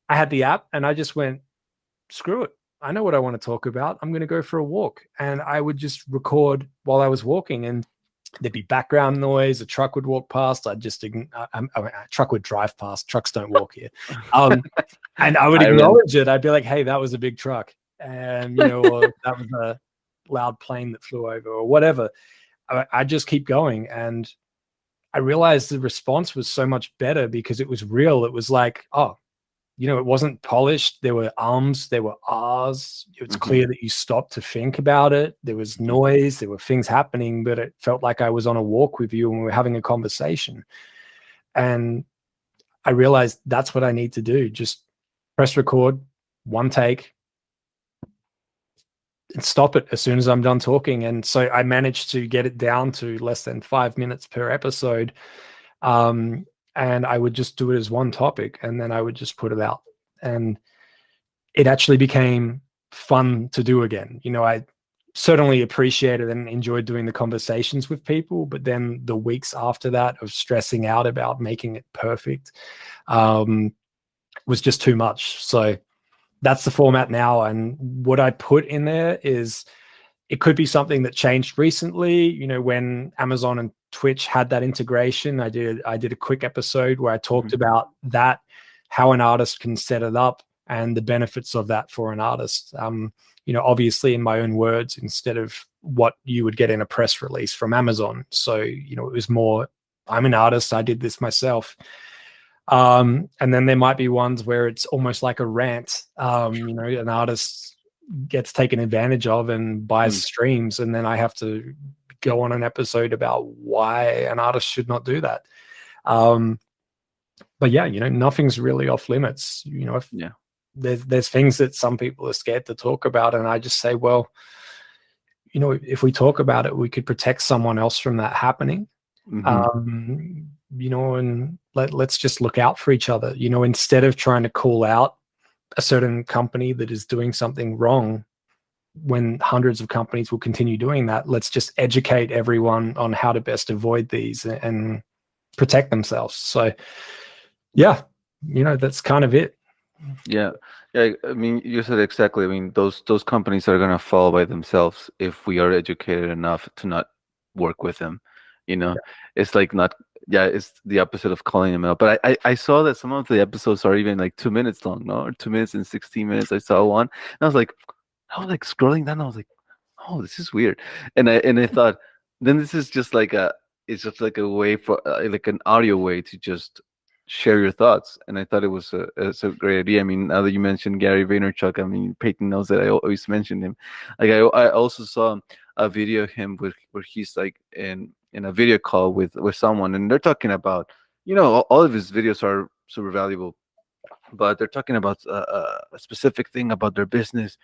I had the app and I just went, screw it. I know what I want to talk about. I'm going to go for a walk. And I would just record while I was walking, and there'd be background noise. A truck would walk past. A truck would drive past. Trucks don't walk here. And I would acknowledge it. I'd be like, hey, that was a big truck. And, or that was a loud plane that flew over, or whatever. I just keep going. And I realized the response was so much better because it was real. It was like, oh, it wasn't polished. There were ums, there were ahs. It's clear that you stopped to think about it. There was noise, there were things happening, but it felt like I was on a walk with you and we were having a conversation. And I realized that's what I need to do. Just press record, one take, and stop it as soon as I'm done talking. And so I managed to get it down to less than 5 minutes per episode. And I would just do it as one topic, and then I would just put it out. And it actually became fun to do again. I certainly appreciated and enjoyed doing the conversations with people, but then the weeks after that of stressing out about making it perfect was just too much. So that's the format now. And what I put in there is, it could be something that changed recently, when Amazon and Twitch had that integration. I did a quick episode where I talked about that, how an artist can set it up, and the benefits of that for an artist. Obviously in my own words, instead of what you would get in a press release from Amazon. So, it was more, I'm an artist, I did this myself. And then there might be ones where it's almost like a rant. An artist gets taken advantage of and buys streams, and then I have to go on an episode about why an artist should not do that. But yeah, nothing's really off limits. If there's things that some people are scared to talk about, and I just say, well, if we talk about it, we could protect someone else from that happening. And let's just look out for each other, instead of trying to call out a certain company that is doing something wrong when hundreds of companies will continue doing that. Let's just educate everyone on how to best avoid these and protect themselves. So yeah, that's kind of it. Yeah. I mean, you said exactly. I mean, those companies are going to fall by themselves if we are educated enough to not work with them. It's like not, it's the opposite of calling them out. But I saw that some of the episodes are even like 2 minutes long, no? Or 2 minutes and 16 minutes. I saw one, and I was like scrolling down. I was like, oh, this is weird. And I thought, then this is just like it's just like a way for like an audio way to just share your thoughts. And I thought it's a great idea. I mean, now that you mentioned Gary Vaynerchuk, I mean, Peyton knows that I always mention him. Like I also saw a video of him where he's like in a video call with someone, and they're talking about, all of his videos are super valuable, but they're talking about a specific thing about their business,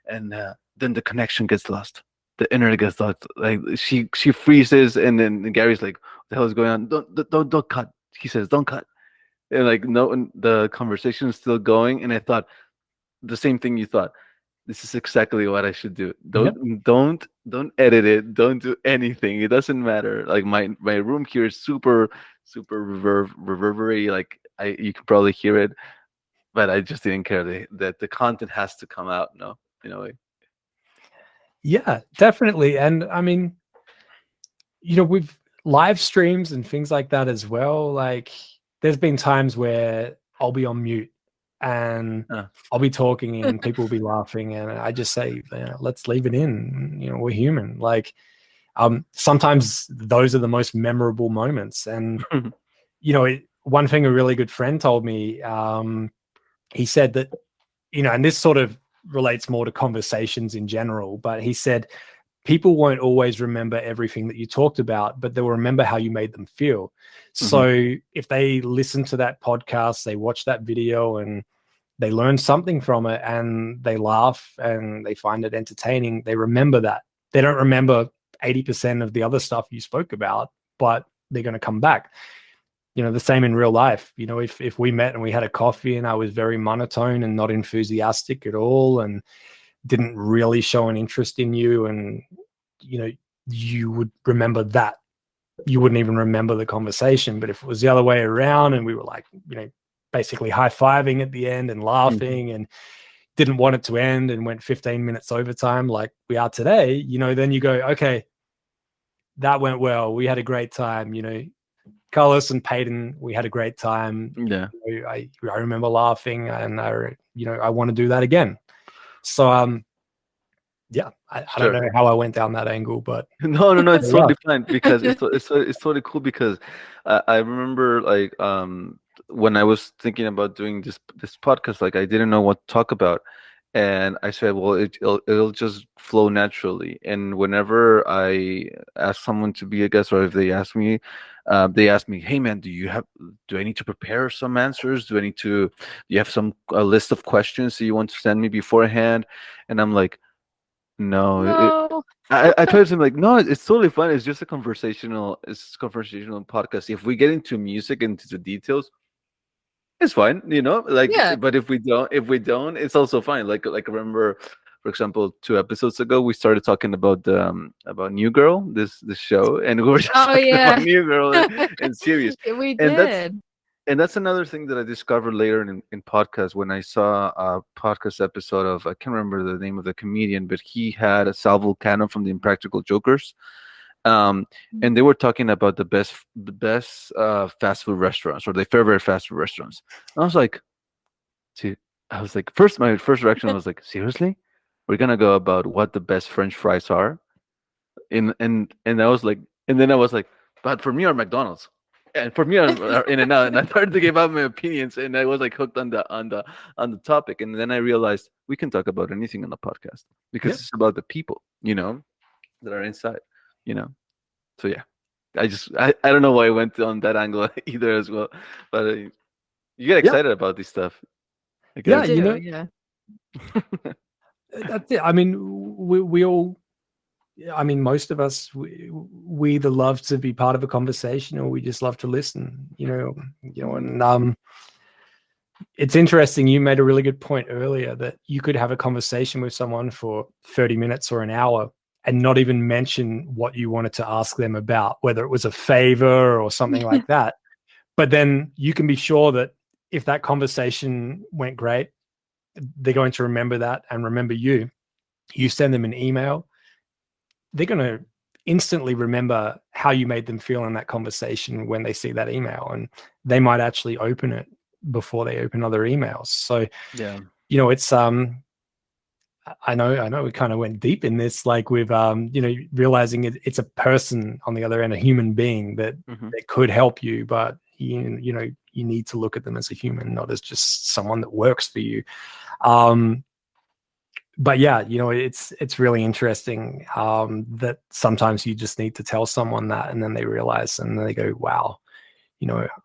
and then the connection gets lost, the internet gets lost, like she freezes, and then Gary's like, what the hell is going on? Don't cut. He says, don't cut. And like, no, and the conversation is still going, and I thought the same thing you thought. This is exactly what I should do. Don't edit it. Don't do anything. It doesn't matter. Like my room here is super reverberate. Like you can probably hear it, but I just didn't care that the content has to come out. No, in a way. Yeah, definitely. And I mean, live streams and things like that as well. Like there's been times where I'll be on mute and I'll be talking and people will be laughing, and I just say, let's leave it in. We're human. Like sometimes those are the most memorable moments. And one thing a really good friend told me, he said that, and this sort of relates more to conversations in general, but he said people won't always remember everything that you talked about, but they'll remember how you made them feel. So if they listen to that podcast, they watch that video and they learn something from it and they laugh and they find it entertaining, they remember that. They don't remember 80% of the other stuff you spoke about, but they're going to come back. The same in real life. If we met and we had a coffee and I was very monotone and not enthusiastic at all and didn't really show an interest in you, and you would remember that. You wouldn't even remember the conversation. But if it was the other way around and we were like, basically high-fiving at the end and laughing and didn't want it to end and went 15 minutes overtime like we are today, then you go, okay, that went well. We had a great time. Carlos and Peyton, we had a great time. Yeah. I remember laughing, and I want to do that again. So yeah, I don't know how I went down that angle, but no, it's totally fine, because it's totally cool, because I remember like when I was thinking about doing this podcast, like I didn't know what to talk about, and I said, well, it'll just flow naturally. And whenever I ask someone to be a guest, or if they ask me, hey man, do I need to prepare some answers? Do you have a list of questions that you want to send me beforehand? And I'm like, no. I try to say, like, no, it's totally fine. It's just a conversational podcast. If we get into music, into the details, it's fine, like, Yeah. But if we don't, it's also fine. Like I remember, for example, 2 episodes ago, we started talking about New Girl, this show, and we were just talking about New Girl and series. We did. And that's another thing that I discovered later in podcasts, when I saw a podcast episode of, I can't remember the name of the comedian, but he had a Sal Vulcano from the Impractical Jokers. And they were talking about the best fast food restaurants, or their favorite fast food restaurants. And I was like, my first reaction was like, seriously? We're gonna go about what the best French fries are? And I was like, but for me are McDonald's. And for me, In-N-Out, and I started to give out my opinions, and I was like hooked on the topic. And then I realized we can talk about anything on the podcast, because it's about the people, that are inside, So yeah, I don't know why I went on that angle either as well, but you get excited about this stuff. Yeah, yeah. That's it. I mean, we all. I mean, most of us, we either love to be part of a conversation or we just love to listen, and it's interesting. You made a really good point earlier that you could have a conversation with someone for 30 minutes or an hour and not even mention what you wanted to ask them about, whether it was a favor or something like that. But then you can be sure that if that conversation went great, they're going to remember that and remember you. You send them an email, they're going to instantly remember how you made them feel in that conversation when they see that email, and they might actually open it before they open other emails. So, yeah, it's, I know we kind of went deep in this, like with, realizing it's a person on the other end, a human being that could help you, but you need to look at them as a human, not as just someone that works for you. But yeah, it's really interesting that sometimes you just need to tell someone that, and then they realize, and then they go, wow,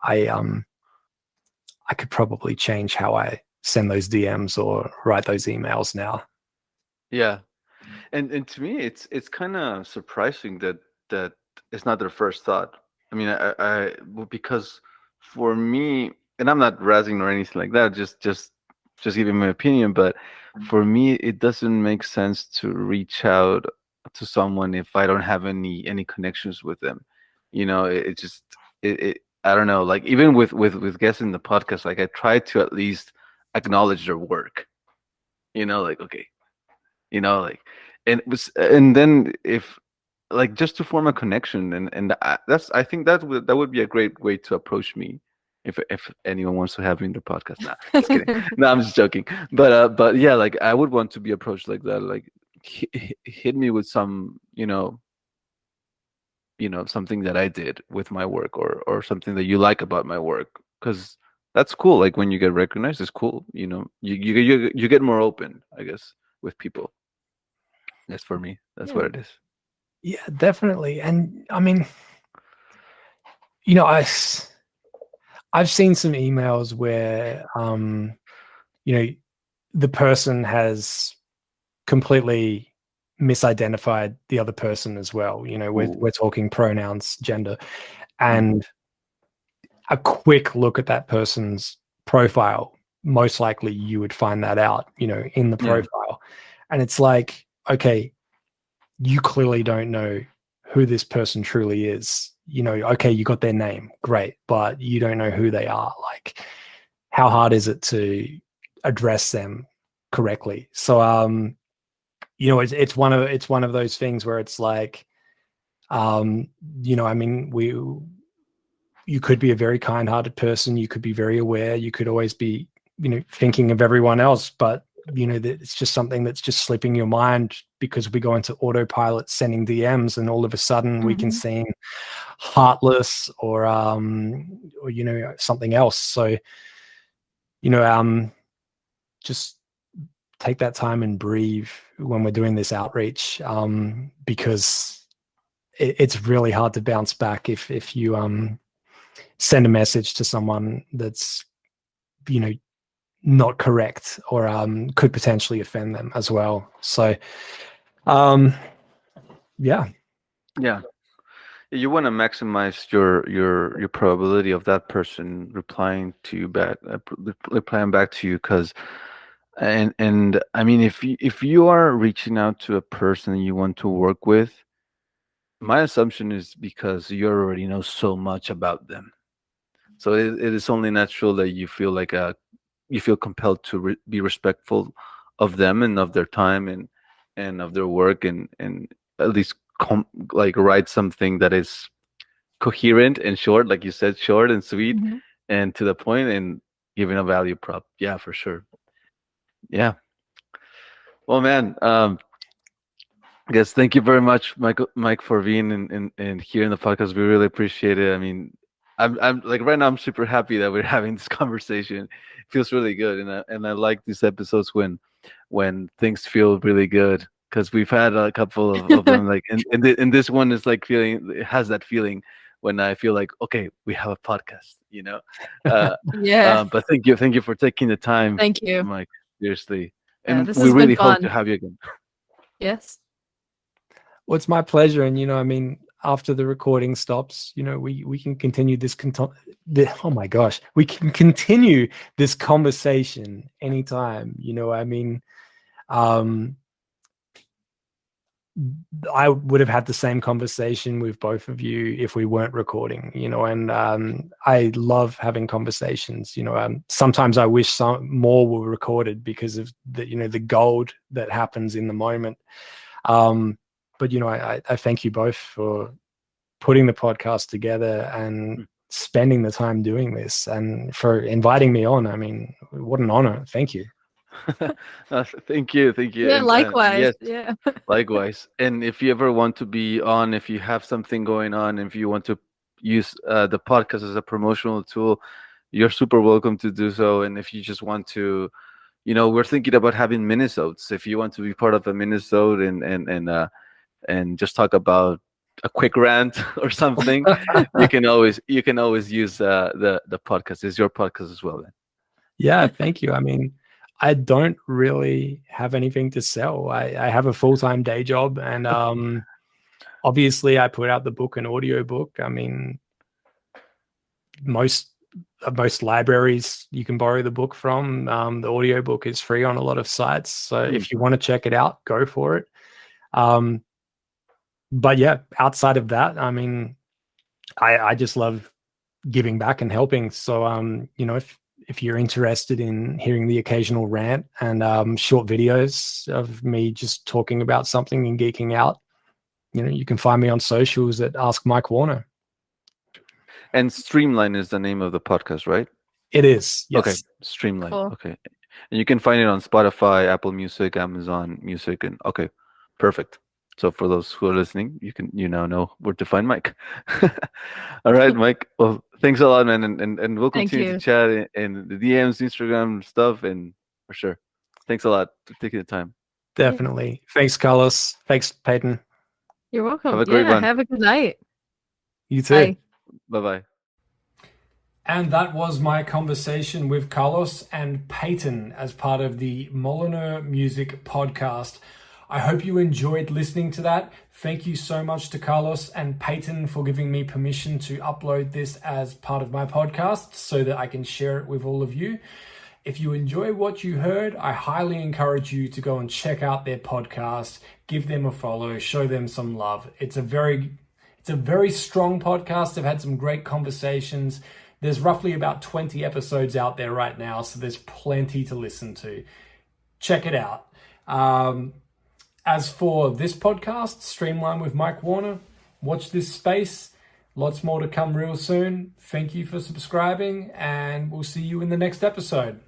I could probably change how I send those DMs or write those emails now. Yeah. And to me, it's kind of surprising that it's not their first thought. I mean, because for me, and I'm not razzing or anything like that, just giving my opinion, but for me, it doesn't make sense to reach out to someone if I don't have any connections with them. It just I don't know. Like, even with guests in the podcast, like, I try to at least acknowledge their work. Like, okay, like, and then if like just to form a connection, and I think that would be a great way to approach me, if anyone wants to have me in the podcast. Nah, just kidding. No, I'm just joking. But yeah, like I would want to be approached like that. Like hit me with some, something that I did with my work, or something that you like about my work, because that's cool. Like when you get recognized, it's cool. You get more open, I guess, with people. That's for me. That's Yeah. what it is. Yeah, definitely. And I mean, you know, I've seen some emails where the person has completely misidentified the other person as well. We're talking pronouns, gender, and a quick look at that person's profile, most likely you would find that out, in the profile. And it's like, okay, you clearly don't know who this person truly is. Okay, you got their name, great, but you don't know who they are. Like, how hard is it to address them correctly? So, it's one of those things where it's like, I mean, you could be a very kind-hearted person. You could be very aware. You could always be, thinking of everyone else, but it's just something that's just slipping your mind because we go into autopilot sending DMs, and all of a sudden we can seem heartless or something else. So, just take that time and breathe when we're doing this outreach, because it's really hard to bounce back if you send a message to someone that's not correct, or could potentially offend them as well. So yeah You want to maximize your probability of that person replying to you back, replying back to you, because and I mean, if you are reaching out to a person you want to work with, my assumption is because you already know so much about them. So it is only natural that you feel like you feel compelled to be respectful of them and of their time, and of their work, and at least like write something that is coherent and short, like you said, short and sweet, and to the point, and giving a value prop. Yeah, for sure. Yeah. Well, man, I guess thank you very much, Mike, for being in here in the podcast. We really appreciate it. I mean, I'm like right now I'm super happy that we're having this conversation. It feels really good, and I like these episodes when things feel really good, because we've had a couple of them, like, and this one is like it has that feeling when I feel like, okay, we have a podcast, Yeah. But thank you for taking the time, Thank you. Mike. Seriously, Yeah, and this we has been really hope to fun. have you again. Yes. Well, it's my pleasure. And I mean, after the recording stops, we can continue this oh my gosh, we can continue this conversation anytime. I mean, I would have had the same conversation with both of you if we weren't recording, and I love having conversations. Sometimes I wish some more were recorded because of the gold that happens in the moment. But I thank you both for putting the podcast together and spending the time doing this, and for inviting me on. I mean, what an honor. Thank you. Thank you. Yeah, And likewise. yes, Yeah. likewise. And if you ever want to be on, if you have something going on, if you want to use the podcast as a promotional tool, you're super welcome to do so. And if you just want to, we're thinking about having minisodes. If you want to be part of a minisode and just talk about a quick rant or something, you can always use the podcast. It's your podcast as well, then. Yeah, thank you. I mean, I don't really have anything to sell. I have a full-time day job, and obviously I put out the book and audio book. I mean, most libraries you can borrow the book from. The audio book is free on a lot of sites. So if you want to check it out, go for it. But yeah, outside of that, I mean, I just love giving back and helping. So, if you're interested in hearing the occasional rant and short videos of me just talking about something and geeking out, you can find me on socials at Ask Mike Warner. And Streamline is the name of the podcast, right? It is. Yes. Okay. Streamline. Cool. Okay. And you can find it on Spotify, Apple Music, Amazon Music, and okay, perfect. So for those who are listening, you now know where to find Mike. All right, Mike. Well, thanks a lot, man, and we'll continue to chat in the DMs, Instagram stuff, and for sure. Thanks a lot for taking the time. Definitely. Thanks, Carlos. Thanks, Peyton. You're welcome. Have a great one. Have a good night. You too. Bye-bye. And that was my conversation with Carlos and Peyton as part of the Moliner Music Podcast. I hope you enjoyed listening to that. Thank you so much to Carlos and Peyton for giving me permission to upload this as part of my podcast so that I can share it with all of you. If you enjoy what you heard, I highly encourage you to go and check out their podcast, give them a follow, show them some love. It's a very strong podcast. They've had some great conversations. There's roughly about 20 episodes out there right now, so there's plenty to listen to. Check it out. As for this podcast, Streamline with Mike Warner, watch this space. Lots more to come real soon. Thank you for subscribing, and we'll see you in the next episode.